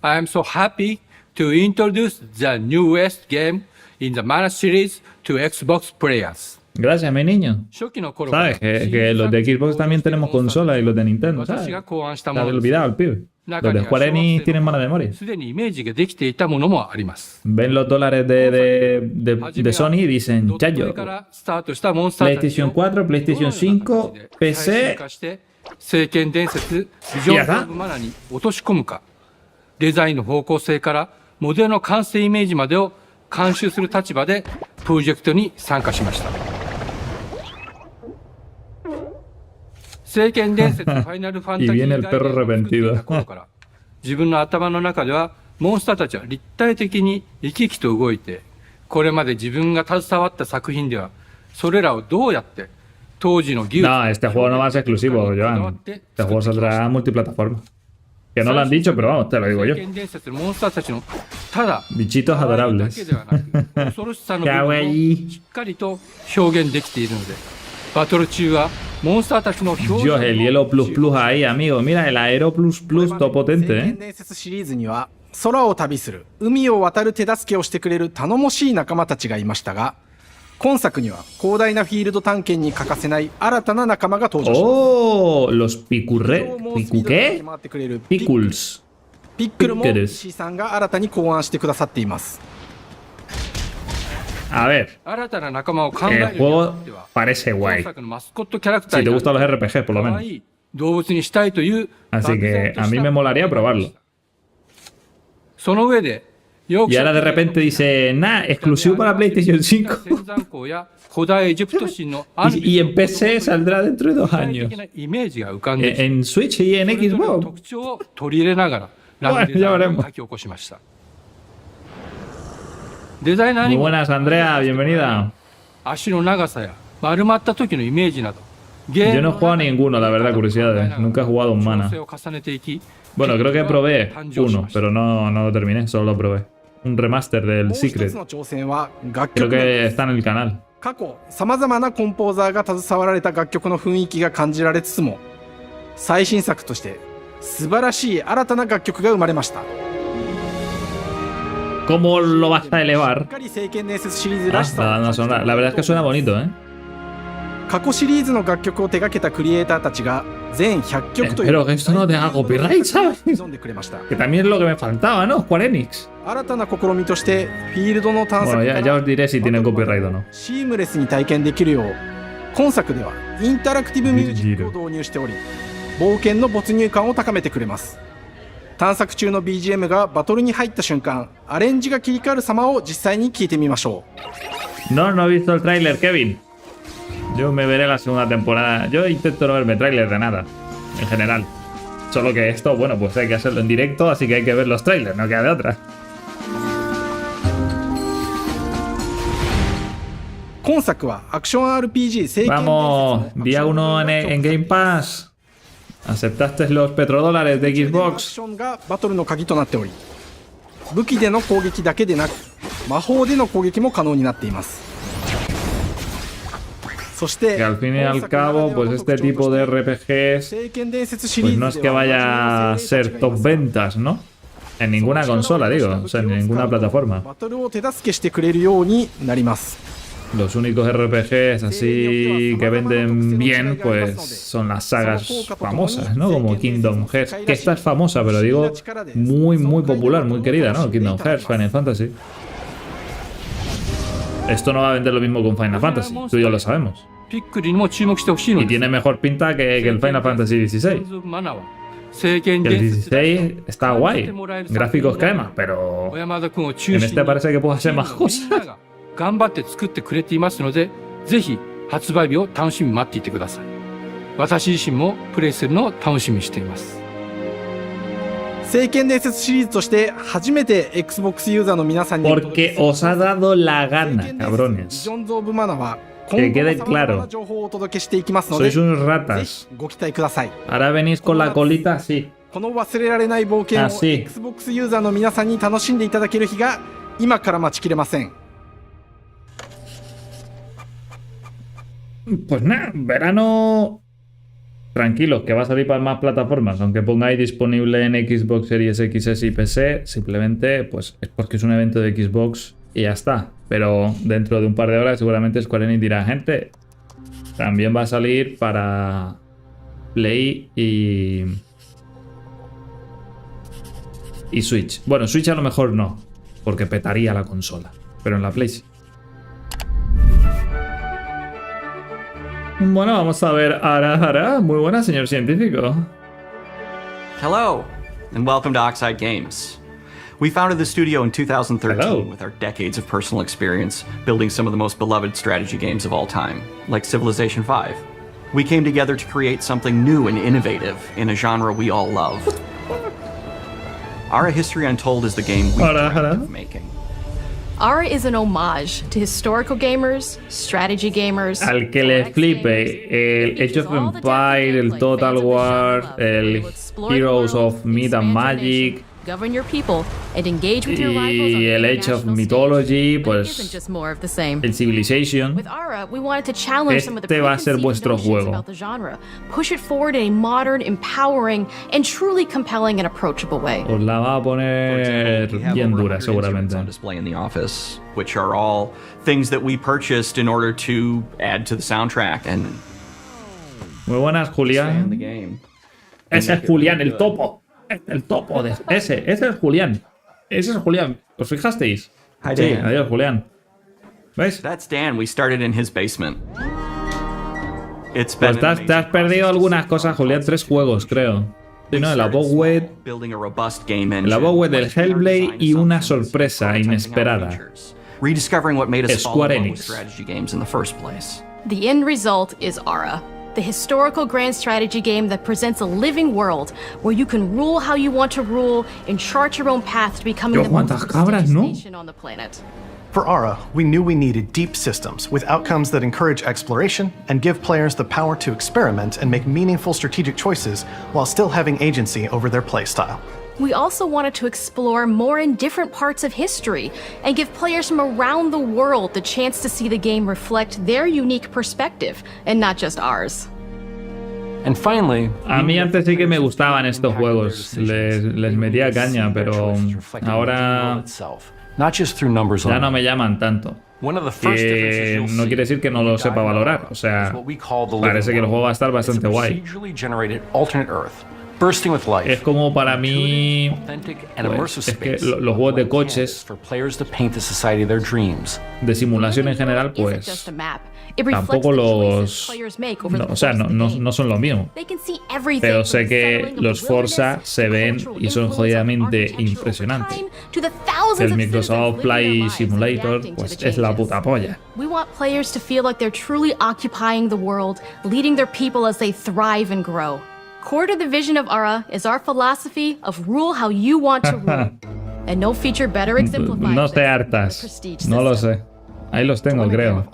I am so happy to introduce the newest game in the Mana series to Xbox players. Gracias, mi niño. ¿Sabes? Que los de Xbox también tenemos consolas y los de Nintendo, ¿sabes? Se había olvidado el pibe. Los de Square Enix tienen mala memoria. Ven los dólares de Sony y dicen, chayo, PlayStation 4, PlayStation 5, PC... 聖剣伝説ビジョンオブマナに落とし込むか、デザインの方向性からモデルの完成イメージまでを監修する立場でプロジェクトに参加しました。聖剣伝説ファイナルファンタジー概念を作っていた頃から自分の頭の中ではモンスターたちは立体的に生き生きと動いて、これまで自分が携わった作品ではそれらをどうやって No, este juego no va a ser exclusivo, Joan. Este juego saldrá multiplataforma. Que no lo han dicho, pero vamos, te lo digo yo. Bichitos adorables. Kawaii. Dios, el hielo plus plus ahí, amigo. Mira, el aero plus plus, todo potente, ¿eh? 空を旅する、海を渡る手助けをしてくれる頼もしい仲間たちがいましたが、今作には広大なフィールド探検に欠かせない新たな仲間が登場します。Oh, los picurre... ¿Picu qué? Pickles. ピックルも石井さんが新たに考案してくださっています。A ver, el juego parece guay. Si te gustan los RPG, por lo menos. Así que a mí me molaría probarlo. Y ahora de repente dice, nah, exclusivo para PlayStation 5. y en PC saldrá dentro de 2 años. En Switch y en Xbox. Bueno, ya veremos. Muy buenas, Andrea, bienvenida. Yo no he jugado a ninguno, la verdad, curiosidades. Nunca he jugado un Mana. Bueno, creo que probé uno, pero no lo terminé, solo lo probé. Un remaster del Secret. Creo que está en el canal. 過去さまざまなコンポーザーが携わられた楽曲の雰囲気が感じられつつも、最新作として素晴らしい新たな楽曲が生まれました。 ¿Cómo lo vas a elevar? 聖剣伝説シリーズらしさ。 La verdad es que suena bonito, ¿eh? 過去シリーズの楽曲を手掛けたクリエイターたちが全100曲という Pero que esto no tenga copyright, ¿sabes? Que también es lo que me faltaba, ¿no? Square Enix. 新たな試みとしてフィールドの探索 Bueno, ya os diré si tiene copyright o no. シームレスに体験できるよう、今作ではインタラクティブミュージックを導入しており、冒険の没入感を高めてくれます。探索中の BGM がバトルに入った瞬間、アレンジが切り替わる様を実際に聞いてみましょう。No he visto el tráiler, Kevin. Yo me veré la segunda temporada. Yo intento no verme tráiler de nada, en general. Solo que esto, bueno, pues hay que hacerlo en directo, así que hay que ver los trailers, no queda de otra. Vamos, día 1 en Game Pass. ¿Aceptaste los petrodólares de Xbox? 武器での攻撃だけでなく、魔法での攻撃も可能になっています。 Que al fin y al cabo, pues este tipo de RPGs, pues no es que vaya a ser top ventas, ¿no? En ninguna consola, digo, o sea, en ninguna plataforma. Los únicos RPGs así que venden bien, pues son las sagas famosas, ¿no? Como Kingdom Hearts, que esta es famosa, pero digo, muy popular, muy querida, ¿no? Kingdom Hearts, Final Fantasy. Esto no va a vender lo mismo con Final Fantasy, tú y yo lo sabemos. Y tiene mejor pinta que el Final Fantasy XVI. Que el 16 está guay. Gráficos crema, pero en este parece que puedo hacer más cosas. 頑張って作ってくれていますので、ぜひ発売日を楽しみに待っていてください。私自身もプレイするのを楽しみにしています。聖剣伝説シリーズとして初めて Xbox ユーザーの皆さんに Porque os ha dado la gana, cabrones. Que quede claro. Sois unos ratas. Ahora venís con la colita así. この忘れられない冒険を Xbox ユーザーの皆さんに楽しんでいただける日が今から待ちきれません。 Pues nada, verano tranquilos, que va a salir para más plataformas. Aunque pongáis disponible en Xbox Series XS y PC, simplemente pues es porque es un evento de Xbox y ya está. Pero dentro de un par de horas seguramente Square Enix dirá, gente, también va a salir para Play y Switch. Bueno, Switch a lo mejor no, porque petaría la consola, pero en la Play sí. Bueno, vamos a ver. Ara. Muy buena, señor científico. Hello, and welcome to Oxide Games. We founded the studio in 2013 with our decades of personal experience building some of the most beloved strategy games of all time, like Civilization V. We came together to create something new and innovative in a genre we all love. Ara History Untold is the game we dreamt of making. Ara is an homage to historical gamers, strategy gamers. Al que le flipe el Age of Empire, el Total War, el Heroes of Myth and Magic govern your people and engage with your rivals y el Age of Mythology, pues el Civilization. With Ara, we wanted to challenge some of the Este va a ser vuestro juego. about the genre, push it forward in a modern, empowering, and truly compelling and approachable way. Os la va a poner bien dura, seguramente. On display in the office, which are all things that we purchased in order to add to the soundtrack and. Muy buenas, Julián. Ese es Julián, el topo. El topo de ese es Julián. Ese es Julián. ¿Os fijasteis? Hi, sí, Dan. adiós, Julián. ¿Ves? That's Dan. We started in his basement. It's Pues been te has perdido algunas cosas, Julián. 3 juegos, creo. Sí, ¿no? El Abogwed, building a robust game engine. el Abogwed del Hellblade y una sorpresa inesperada. Rediscovering what made us fall Square in love with Enix. strategy games in the first place. The end result is Ara, the historical grand strategy game that presents a living world where you can rule how you want to rule and chart your own path to becoming the most prestigious nation on the planet. For Ara, we knew we needed deep systems with outcomes that encourage exploration and give players the power to experiment and make meaningful strategic choices while still having agency over their playstyle. We also wanted to explore more in different parts of history and give players from around the world the chance to see the game reflect their unique perspective and not just ours. And finally, a mí antes sí que me gustaban estos juegos, les metía caña, pero ahora ya no me llaman tanto. Que no quiere decir que no lo sepa valorar, o sea, parece que el juego va a estar bastante guay. Es como para mí, pues, es que los juegos de coches, de simulación en general, pues tampoco los, no, o sea, no son lo mío. Pero sé que los Forza se ven y son jodidamente impresionantes. El Microsoft Flight Simulator, pues es la puta polla. We want players to feel like they're truly occupying the world, leading their people as they thrive and grow. Core to the vision of Ara is our philosophy of rule how you want to rule. And no feature better exemplifies No te hartas. No lo sé. Ahí los tengo, creo.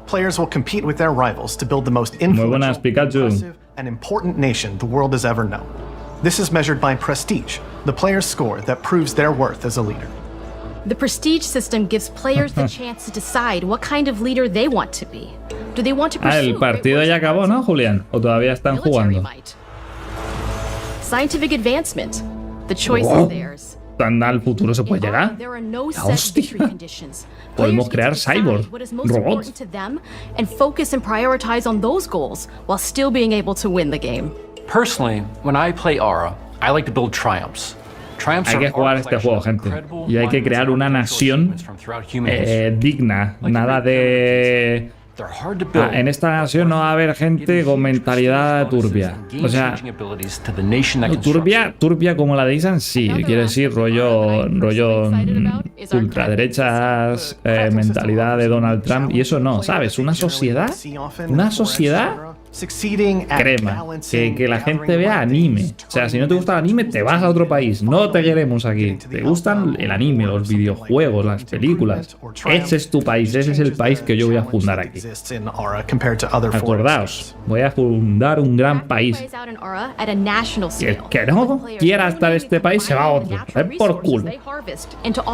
Players will compete with their rivals to build the most influential, impressive, and important nation the world has ever known. This is measured by prestige, the player's score that proves their worth as a leader. The prestige system gives players the chance to decide what kind of leader they want to be. Do they want to pursue el partido ya acabó, ¿no, Julián? ¿O todavía están jugando? Scientific advancement. The choice is theirs. ¿Tan al futuro se puede llegar? ¡Hostia! Podemos crear cyborg, robots. And focus and prioritize on those goals while still being able to win the game. Personally, when I play Ara, I like to build triumphs. Hay que jugar este juego, gente. Y hay que crear una nación digna. Nada de En esta nación no va a haber gente con mentalidad turbia. O sea, turbia como la de Isan, sí. Quiere decir rollo ultraderechas, mentalidad de Donald Trump. Y eso no, ¿sabes? Una sociedad crema, que la gente vea anime. O sea, si no te gusta el anime, te vas a otro país. No te queremos aquí. Te gustan el anime, los videojuegos, las películas. Ese es tu país, ese es el país que yo voy a fundar aquí. Acordaos, voy a fundar un gran país. Y el que no quiera estar en este país se va a otro. Por culo.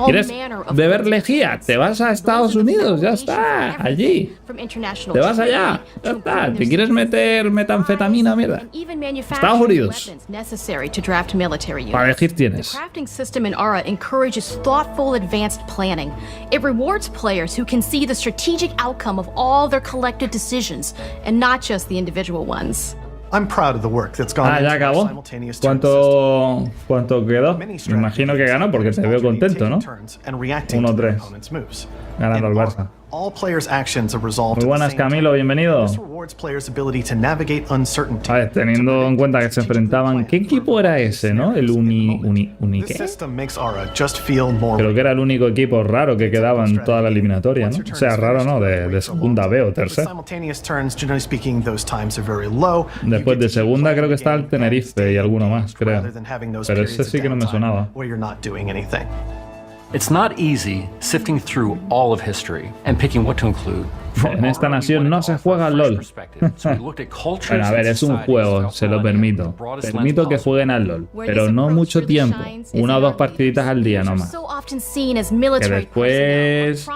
¿Quieres beber lejía? Te vas a Estados Unidos, ya está. Allí. Te vas allá, ya está. ¿Te quieres meter metanfetamina, mierda? Estados Unidos. Para elegir tienes. The crafting system in Ara encourages thoughtful, advanced planning. It rewards players who can see the strategic outcome of all their collective decisions, and not just the individual ones. I'm proud of the work that's gone ya acabó. ¿Cuánto quedó? Me imagino que ganó porque te veo contento, ¿no? 1-3. Ganando al Barça. Muy buenas, Camilo, bienvenido. A ver, teniendo en cuenta que se enfrentaban... ¿Qué equipo era ese, no? El ¿qué? Creo que era el único equipo raro que quedaba en toda la eliminatoria, ¿no? O sea, raro no, de segunda B o tercera. Después de segunda creo que está el Tenerife y alguno más, creo. Pero ese sí que no me sonaba. It's not easy sifting through all of history and picking what to include. En esta nación no se juega al LOL. Bueno, a ver, es un juego, se lo permito. Permito que jueguen al LOL, pero no mucho tiempo. 1 o 2 partiditas al día nomás. Que después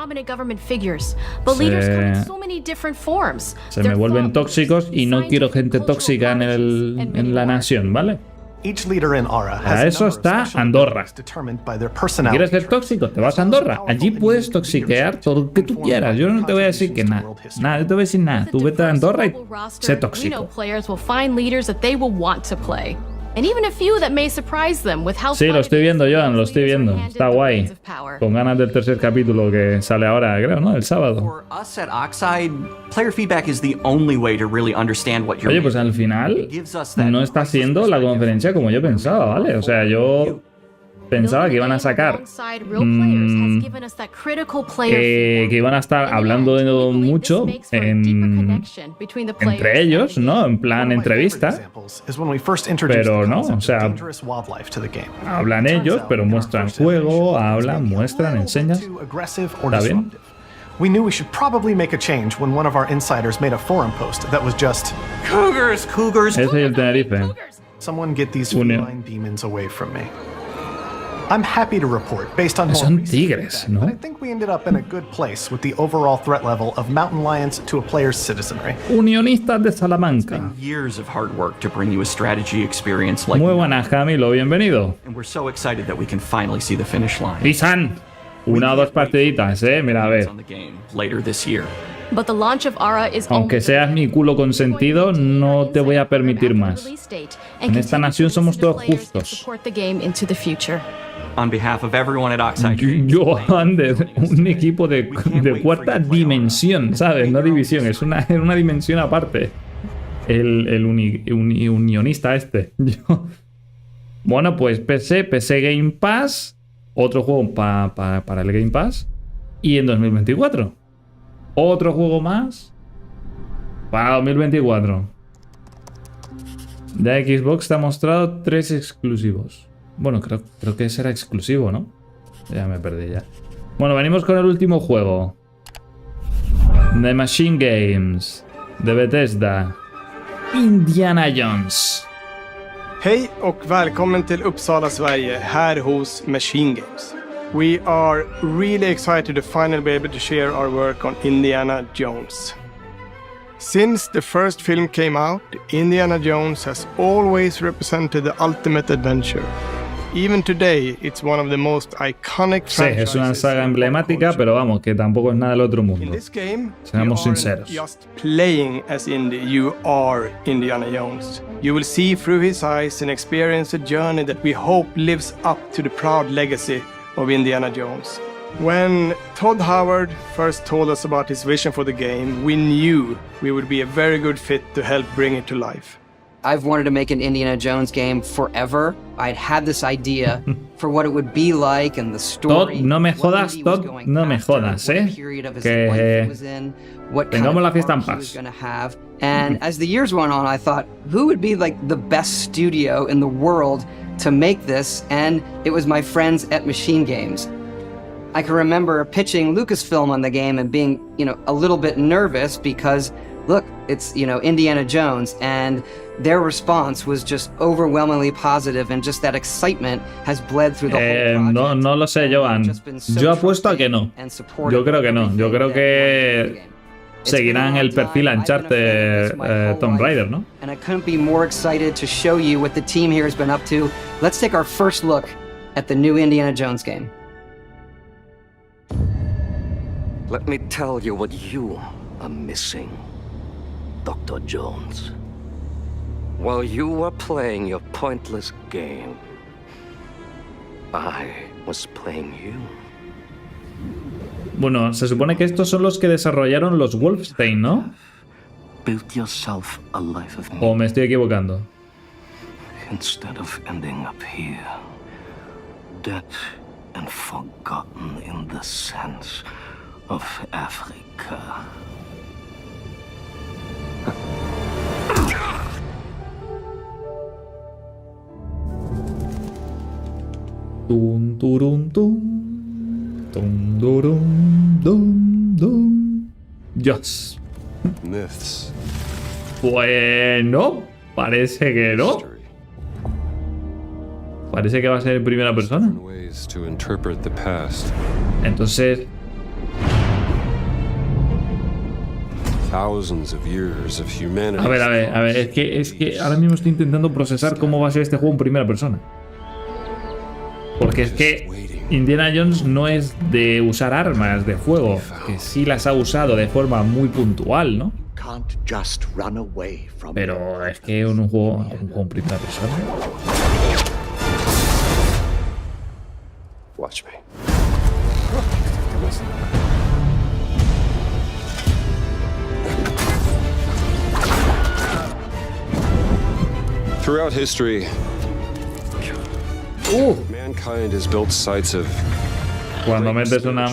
se me vuelven tóxicos y no quiero gente tóxica en la nación, ¿vale? Para eso está Andorra. ¿Quieres ser tóxico? Te vas a Andorra. Allí puedes toxiquear todo lo que tú quieras. Yo no te voy a decir que nada. Nada, no te voy a decir nada. Tú vete a Andorra y sé tóxico. Sí, lo estoy viendo, Joan, lo estoy viendo. Está guay. Con ganas del tercer capítulo que sale ahora, creo, ¿no? El sábado. Oye, pues al final no está siendo la conferencia como yo pensaba, ¿vale? O sea, yo pensaba que iban a sacar que iban a estar hablando mucho entre ellos, ¿no? En plan entrevista, pero no, o sea, hablan ellos, pero muestran juego, hablan, muestran, enseñan. ¿Está bien? We knew we should probably make a change when one of our insiders made a forum post that was just Cougars, Cougars. Ese es el Tenerife. Someone get these feline demons away from me. I'm happy to report, based on son tigres, ¿no? I think we ended up in a good place with the overall threat level of mountain lions to a player's citizenry. Unionistas de Salamanca. Years of hard work to bring you a strategy experience like. Muy buenas, Camilo, bienvenido. And we're so excited that we can finally see the finish line. Isan, 1 o 2 partiditas, mira a ver. Later this year. Aunque seas mi culo consentido, no te voy a permitir más. En esta nación somos todos justos. On behalf of everyone at Oxide. Yo ando un equipo de cuarta dimensión, ¿sabes? No división, es una dimensión aparte. El unionista este. Bueno, pues PC Game Pass, otro juego para el Game Pass. Y en 2024, otro juego más para 2024. Ya Xbox te ha mostrado 3 exclusivos. Bueno, creo que ese era exclusivo, ¿no? Ya me perdí ya. Bueno, venimos con el último juego. De MachineGames. De Bethesda. Indiana Jones. Hej och välkommen till Uppsala, Sverige, här hos MachineGames. We are really excited to finally be able to share our work on Indiana Jones. Since the first film came out, Indiana Jones has always represented the ultimate adventure. Even today, it's one of the most iconic franchises. Sí, es una saga emblemática, pero vamos, que tampoco es nada del otro mundo. Seamos sinceros. Just playing as Indy, you are Indiana Jones. You will see through his eyes and experience a journey that we hope lives up to the proud legacy of Indiana Jones. When Todd Howard first told us about his vision for the game, we knew we would be a very good fit to help bring it to life. I've wanted to make an Indiana Jones game forever. I'd had this idea for what it would be like and the story. Todd, no me jodas, Todd, no me jodas, Que tengamos la fiesta en paz. And as the years went on, I thought, who would be like the best studio in the world to make this? And it was my friends at MachineGames. I can remember pitching Lucasfilm on the game and being, a little bit nervous because, look, it's, Indiana Jones, and their response was just overwhelmingly positive, and just that excitement has bled through the whole project. No lo sé, Joan. Yo apuesto a que no. Yo creo que no. Yo creo que seguirán el perfil Uncharted Tomb Raider, ¿no? And I couldn't be more excited to show you what the team here has been up to. Let's take our first look at the new Indiana Jones game. Let me tell you what you are missing, Dr. Jones. While you were playing your pointless game, I was playing you. Bueno, se supone que estos son los que desarrollaron los Wolfenstein, ¿no? Build yourself a life of ¿O me estoy equivocando? Instead of ending up here, dead and forgotten in the sands of Africa. Tum turum tum. Dum durum dum dum. Yes. Myths. Bueno, parece que no. Parece que va a ser en primera persona. Entonces, a ver, es que ahora mismo estoy intentando procesar cómo va a ser este juego en primera persona. Porque es que Indiana Jones no es de usar armas de fuego, que sí las ha usado de forma muy puntual, ¿no? Pero es que un juego en primera persona. Watch me. Throughout history, mankind has built sites of. Cuando metes la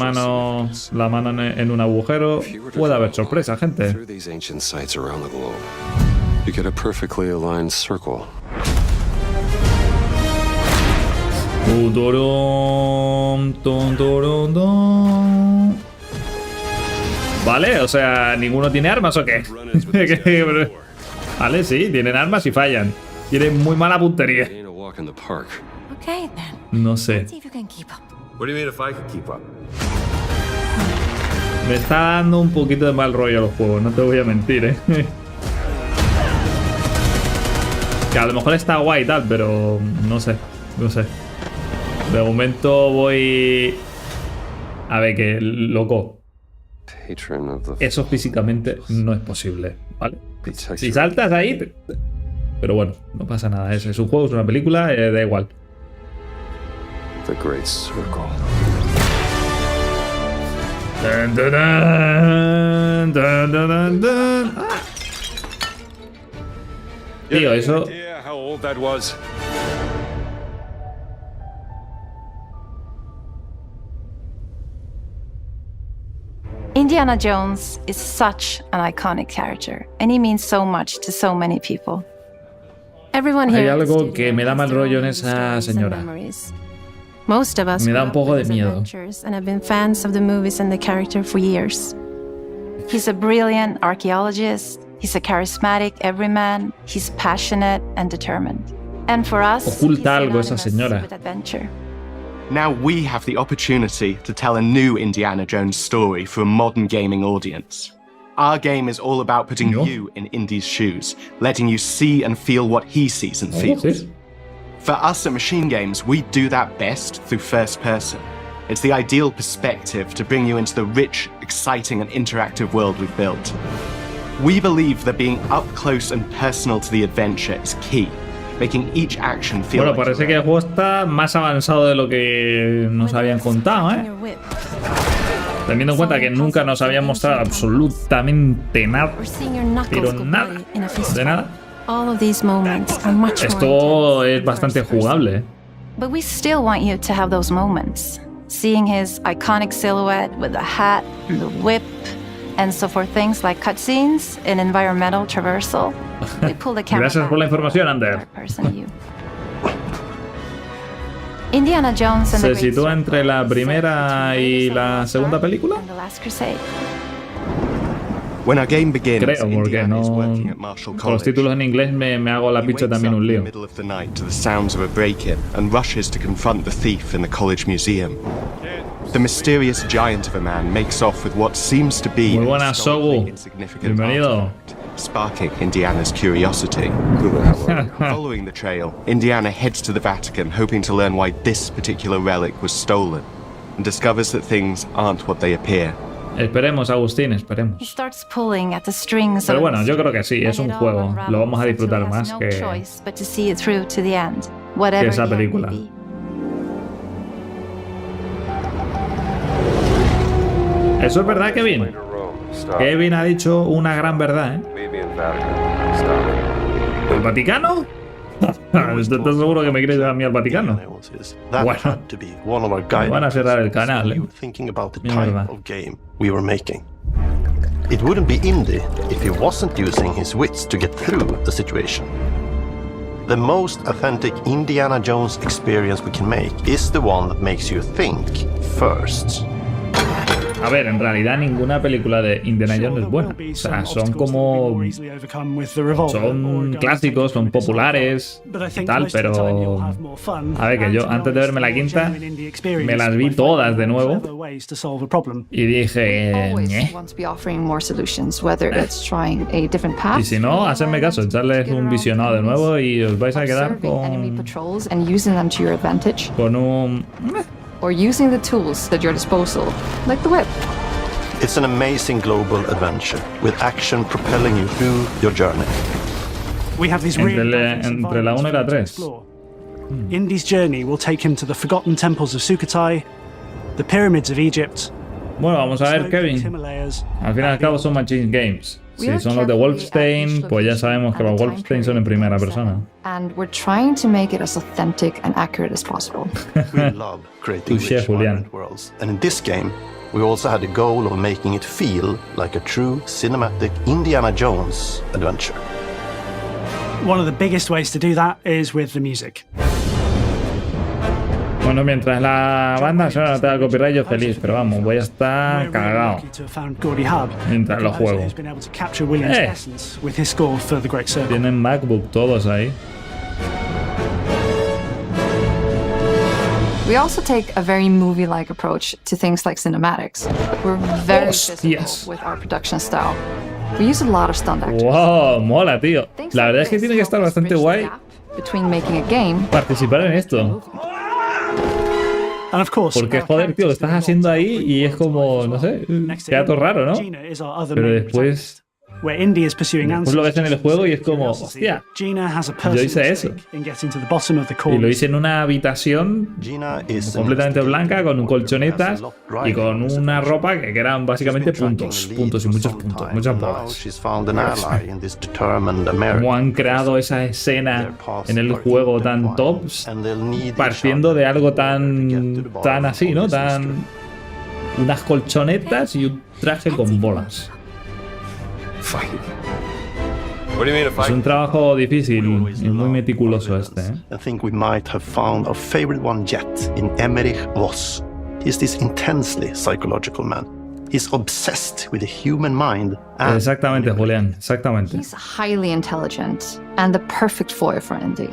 mano en un agujero, puede haber sorpresa, gente. Through these ancient sites around the globe, you get a perfectly aligned circle. Vale, o sea, ¿ninguno tiene armas o qué? Vale, sí, tienen armas y fallan. Tienen muy mala puntería. No sé. Me está dando un poquito de mal rollo los juegos, no te voy a mentir, ¿eh? Que a lo mejor está guay y tal, pero no sé. De momento voy... A ver, que loco. Eso físicamente no es posible, ¿vale? Si saltas ahí... Pero bueno, no pasa nada. Es un juego, es una película, da igual. The Great Circle. Dun, dun, dun, dun, dun. Ah. Tío, eso... Indiana Jones is such an iconic character, and he means so much to so many people. Everyone here. Hay algo que me da mal rollo en esa señora. Most of us me da un poco de miedo. And have been fans of the movies and the character for years. He's a brilliant archaeologist. He's a charismatic everyman. He's passionate and determined. And for us, oculta algo esa señora. With adventure. Now we have the opportunity to tell a new Indiana Jones story for a modern gaming audience. Our game is all about putting you in Indy's shoes, letting you see and feel what he sees and feels. For us at MachineGames, we do that best through first person. It's the ideal perspective to bring you into the rich, exciting and interactive world we've built. We believe that being up close and personal to the adventure is key. Making each action feel bueno, parece que el juego está más avanzado de lo que nos habían contado, ¿eh? Teniendo en cuenta que nunca nos habían mostrado absolutamente nada, pero nada, de nada. Esto es bastante jugable. But we still want you to have those moments. Seeing his iconic silhouette with the hat and the whip. And so for things like cutscenes and environmental traversal, we pull the camera. Gracias por la información, Ander. Indiana Jones and ¿Se sitúa entre la primera y la segunda película? When our game begins, creo, porque no, con los títulos en inglés me hago la picha también un lío. Middle of the night to the sounds of a break-in and rushes to confront the thief in the college museum. The mysterious giant of a man makes off with what seems to be muy buena, Sogu. Bienvenido. Sparking Indiana's curiosity. Following the trail, Indiana heads to the Vatican, hoping to learn why this particular relic was stolen, and discovers that things aren't what they appear. Esperemos, Agustín, esperemos. Pero bueno, yo creo que sí, es un juego. Lo vamos a disfrutar más que esa película. Eso es verdad, Kevin. Kevin ha dicho una gran verdad, ¿eh? ¿El Vaticano? ¿Estás seguro que me quieres llevar a mí al Vaticano? Bueno, van a cerrar el canal, ¿eh? Mierda. It wouldn't be indie if he wasn't using his wits to get through the situation. The most authentic Indiana Jones experience we can make is the one that makes you think first. A ver, en realidad ninguna película de Indiana Jones es buena. O sea, son como... son clásicos, son populares y tal, pero... A ver, que yo antes de verme la quinta, me las vi todas de nuevo y dije... Y si no, hacedme caso, echarles un visionado de nuevo y os vais a quedar con un... or using the tools at your disposal, like the whip. It's an amazing global adventure, with action propelling you through your journey. We have these entre la 1 y la 3. Indy's journey will take him to the forgotten temples of Sukhothai, the pyramids of Egypt. Bueno, vamos a ver, Kevin. Al fin y al cabo son MachineGames. Si son los de Wolfenstein, pues ya sabemos que los Wolfenstein son en primera persona. And we're trying to make it as authentic and accurate as possible. We love creating rich, vibrant worlds, and in this game, we also had the goal of making it feel like a true cinematic Indiana Jones adventure. One of the biggest ways to do that is with the music. Bueno, mientras la banda sonora no tenga copyright, yo feliz, pero vamos, voy a estar cagado mientras lo juego. Tienen MacBook todos ahí. We also take a very movie-like approach to things like cinematics. We're very physical with our production style. We use a lot of stunt actors. Wow, mola, tío. La verdad es que tiene que estar bastante guay participar en esto. Porque, joder, tío, lo estás haciendo ahí y es como, no sé, queda todo raro, ¿no? Pero después lo ves en el juego y es como, hostia, yo hice eso. Y lo hice en una habitación completamente blanca, con colchonetas y con una ropa que eran básicamente puntos y muchos puntos, muchas bolas. Cómo han creado esa escena en el juego tan tops, partiendo de algo tan así, ¿no? Unas colchonetas y un traje con bolas. Es un trabajo difícil y muy meticuloso este, ¿eh? I think we might have found our favorite one yet in Emmerich Voss. He's this intensely psychological man. He's obsessed with the human mind. Exactamente, Julián, exactamente. He's highly intelligent and the perfect foil for Indy.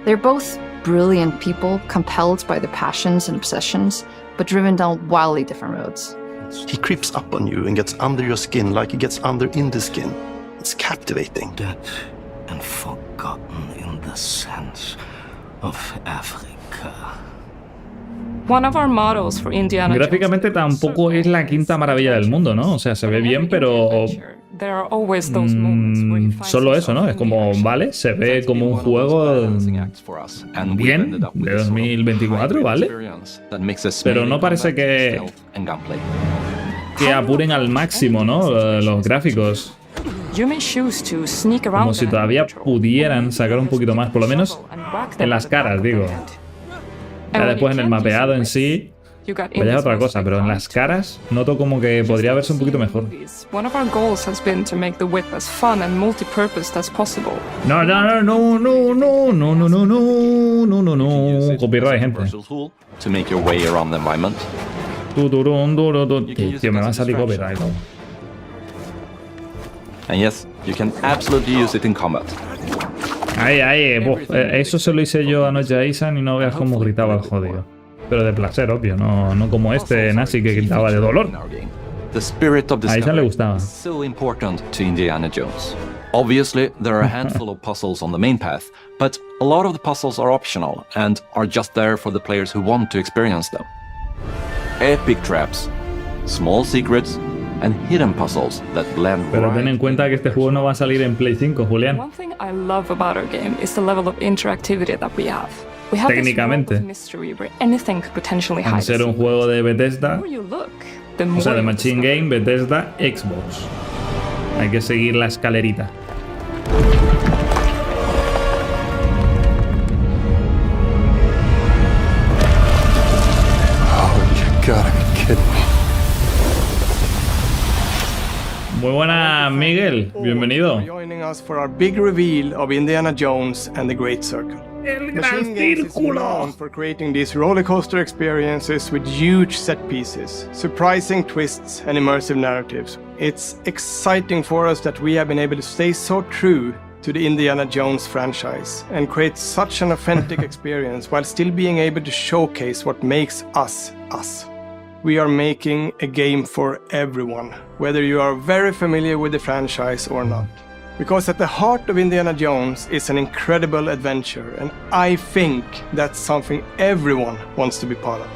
They're both brilliant people, compelled by their passions and obsessions, but driven down wildly different roads. He creeps up on you and gets under your skin like he gets under Indy's skin. It's captivating. Dead and forgotten in the sense of Africa. One of our models for Indiana Gráficamente tampoco es la quinta maravilla del mundo, ¿no? O sea, se ve bien, pero solo eso, ¿no? Es como, vale, se ve como un juego bien de 2024, ¿vale? Pero no parece que que apuren al máximo, ¿no? Los gráficos. Como si todavía pudieran sacar un poquito más, por lo menos en las caras, digo. Ya después en el mapeado en sí, pues ya es otra cosa, pero en las caras noto como que podría verse un poquito mejor. No, no, no, no, no, no, no, no, no, no, no, no, no, copyright, gente. Tío, me va a salir copyright. And yes, you can absolutely use it in combat. Ahí, eso se lo hice yo anoche a Isan y no veas cómo gritaba el jodido. Pero de placer, obvio, no como este nazi que gritaba de dolor. The spirit of A Isan le gustaba. is so important to Indiana Jones. Obviously, there are a handful of puzzles on the main path, but a lot of the puzzles are optional and are just there for the players who want to experience them. Epic traps, small secrets, and hidden puzzles that blend. Pero ten en cuenta que este juego no va a salir en Play 5, Julián. One thing I love about our game is the level of interactivity that we have. We have Técnicamente, this world of mystery where anything could potentially al hide. ser un juego de Bethesda, o sea, de MachineGames, Bethesda, Xbox. Hay que seguir la escalerita. Oh, you gotta be kidding me. Muy buena, Miguel. Bienvenido. Joining us for our big reveal of Indiana Jones and the Great Circle. El gran MachineGames is known for creating these roller coaster experiences with huge set pieces, surprising twists, and immersive narratives. It's exciting for us that we have been able to stay so true to the Indiana Jones franchise and create such an authentic experience while still being able to showcase what makes us us. We are making a game for everyone, whether you are very familiar with the franchise or not. Because at the heart of Indiana Jones is an incredible adventure, and I think that's something everyone wants to be part of.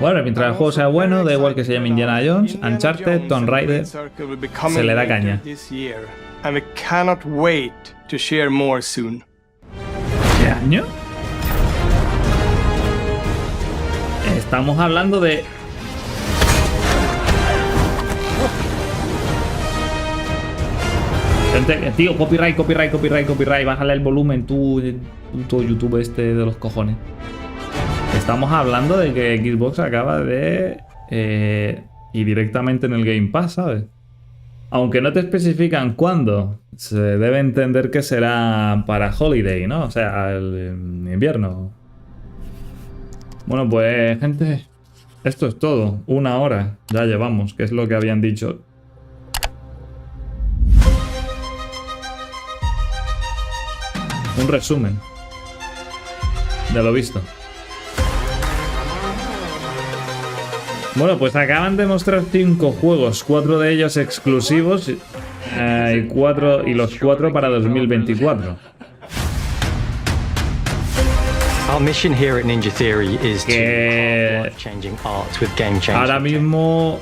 Bueno, mientras el juego sea bueno, da igual que se llame Indiana Jones, Uncharted, Tomb Raider, se le da caña. This year, and we cannot wait to share more soon. ¿Qué año? Estamos hablando de... Tío, copyright, bájale el volumen, tú, puto YouTube este de los cojones. Estamos hablando de que Xbox acaba de... y directamente en el Game Pass, ¿sabes? Aunque no te especifican cuándo, se debe entender que será para Holiday, ¿no? O sea, el invierno. Bueno, pues, gente, esto es todo. 1 hora ya llevamos, que es lo que habían dicho. Un resumen de lo visto. Bueno, pues acaban de mostrar 5 juegos, 4 de ellos exclusivos y los 4 para 2024. Our mission here at Ninja Theory is to create life-changing art with game-changing. Ahora mismo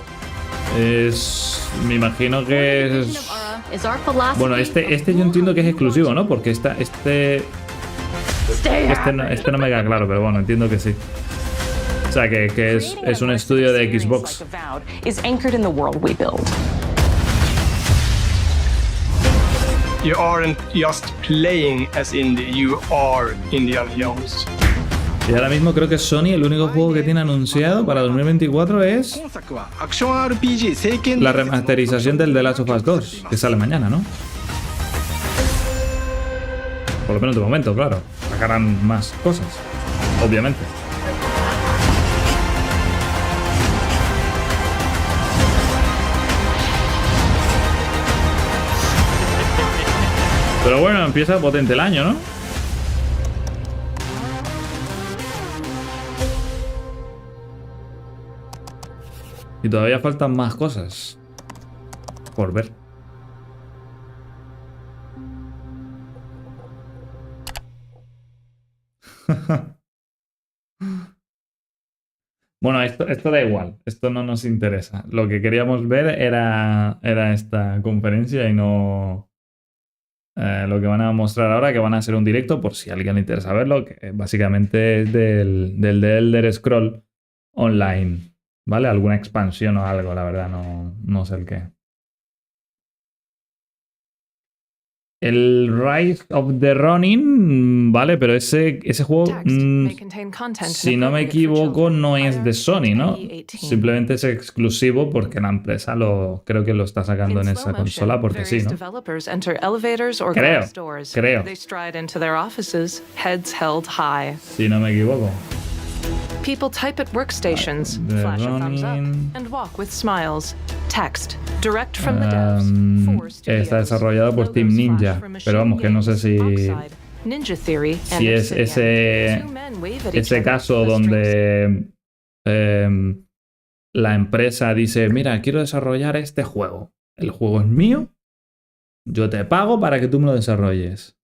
es... me imagino que es... Bueno, este yo entiendo que es exclusivo, ¿no? Porque este no me queda claro, pero bueno, entiendo que sí. O sea, que es un estudio de Xbox. You aren't just playing as indie, you are Indiana Jones. Y ahora mismo creo que Sony, el único juego que tiene anunciado para 2024 es la remasterización del The Last of Us 2, que sale mañana, ¿no? Por lo menos de momento, claro. Sacarán más cosas, obviamente. Pero bueno, empieza potente el año, ¿no? Y todavía faltan más cosas por ver. Bueno, esto da igual. Esto no nos interesa. Lo que queríamos ver era esta conferencia y no... lo que van a mostrar ahora, que van a hacer un directo, por si a alguien le interesa verlo, que básicamente es del Elder Scroll Online. ¿vale? Alguna expansión o algo, la verdad, no sé el qué. El Rise of the Ronin, vale, pero ese juego, si no me equivoco, no es de Sony, ¿no? Simplemente es exclusivo porque la empresa creo que lo está sacando en esa consola porque sí, ¿no? Creo. Si no me equivoco. People type at workstations, flash a thumbs up, and walk with smiles. Text, direct from the devs. Está desarrollado por Team Ninja, pero vamos, que no sé si es ese caso donde la empresa dice, mira, quiero desarrollar este juego. El juego es mío, yo te pago para que tú me lo desarrolles.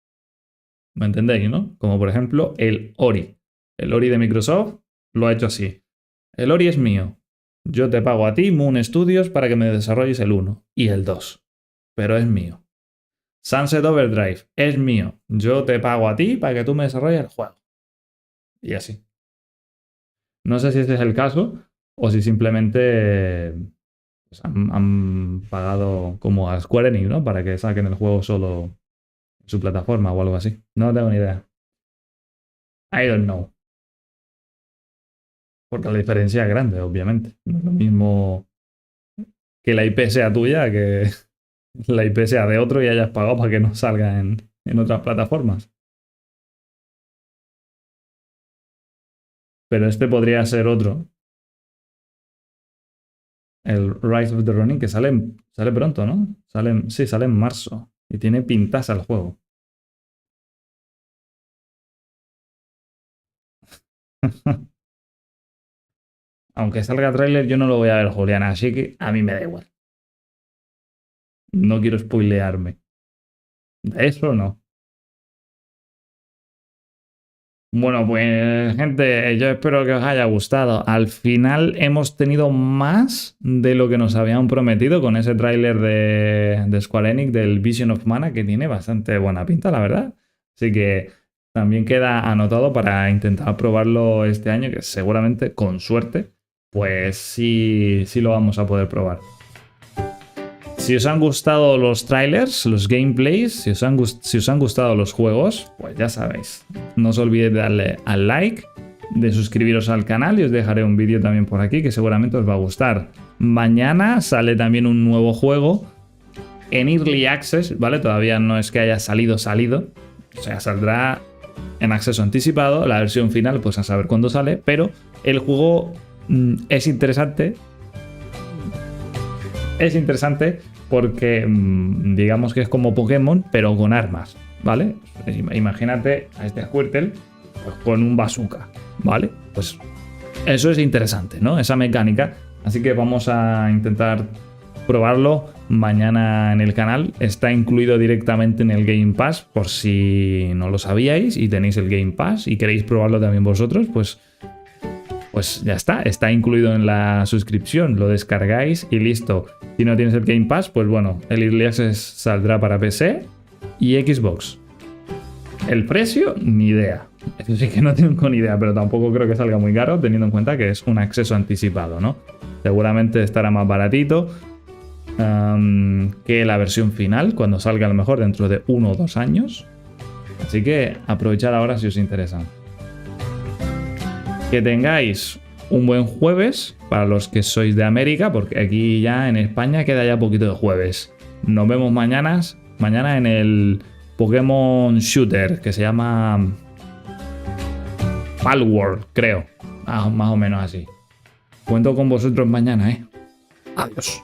¿Me entendéis, no? Como por ejemplo el Ori. El Ori de Microsoft lo ha hecho así. El Ori es mío. Yo te pago a ti, Moon Studios, para que me desarrolles el 1 y el 2. Pero es mío. Sunset Overdrive es mío. Yo te pago a ti para que tú me desarrolles el juego. Y así. No sé si ese es el caso o si simplemente pues, han pagado como a Square Enix, ¿no? Para que saquen el juego solo en su plataforma o algo así. No tengo ni idea. I don't know. Porque la diferencia es grande, obviamente. No es lo mismo que la IP sea tuya que la IP sea de otro y hayas pagado para que no salga en otras plataformas. Pero este podría ser otro. El Rise of the Ronin, que sale pronto, ¿no? Sí, sale en marzo. Y tiene pintaza el juego. Aunque salga tráiler, yo no lo voy a ver, Juliana, así que a mí me da igual. No quiero spoilearme. De eso no. Bueno, pues gente, yo espero que os haya gustado. Al final hemos tenido más de lo que nos habían prometido con ese tráiler de Square Enix del Vision of Mana, que tiene bastante buena pinta, la verdad. Así que también queda anotado para intentar probarlo este año, que seguramente, con suerte, pues sí lo vamos a poder probar. Si os han gustado los trailers, los gameplays, si os han gustado los juegos, pues ya sabéis. No os olvidéis de darle al like, de suscribiros al canal y os dejaré un vídeo también por aquí que seguramente os va a gustar. Mañana sale también un nuevo juego en Early Access, ¿vale? Todavía no es que haya salido. O sea, saldrá en acceso anticipado. La versión final, pues a saber cuándo sale. Pero el juego es interesante. Es interesante porque digamos que es como Pokémon, pero con armas, ¿vale? Imagínate a este Squirtle pues, con un bazooka, ¿vale? Pues eso es interesante, ¿no? Esa mecánica. Así que vamos a intentar probarlo mañana en el canal. Está incluido directamente en el Game Pass, por si no lo sabíais y tenéis el Game Pass y queréis probarlo también vosotros, pues ya está incluido en la suscripción, lo descargáis y listo. Si no tienes el Game Pass, pues bueno, el Early Access saldrá para PC y Xbox. El precio, ni idea. Eso sí que no tengo ni idea, pero tampoco creo que salga muy caro, teniendo en cuenta que es un acceso anticipado, ¿no? Seguramente estará más baratito que la versión final, cuando salga a lo mejor dentro de 1 o 2 años. Así que aprovechad ahora si os interesa. Que tengáis un buen jueves para los que sois de América, porque aquí ya en España queda ya poquito de jueves. Nos vemos mañana en el Pokémon Shooter, que se llama Palworld, creo. Más o menos así. Cuento con vosotros mañana, ¿eh? Adiós.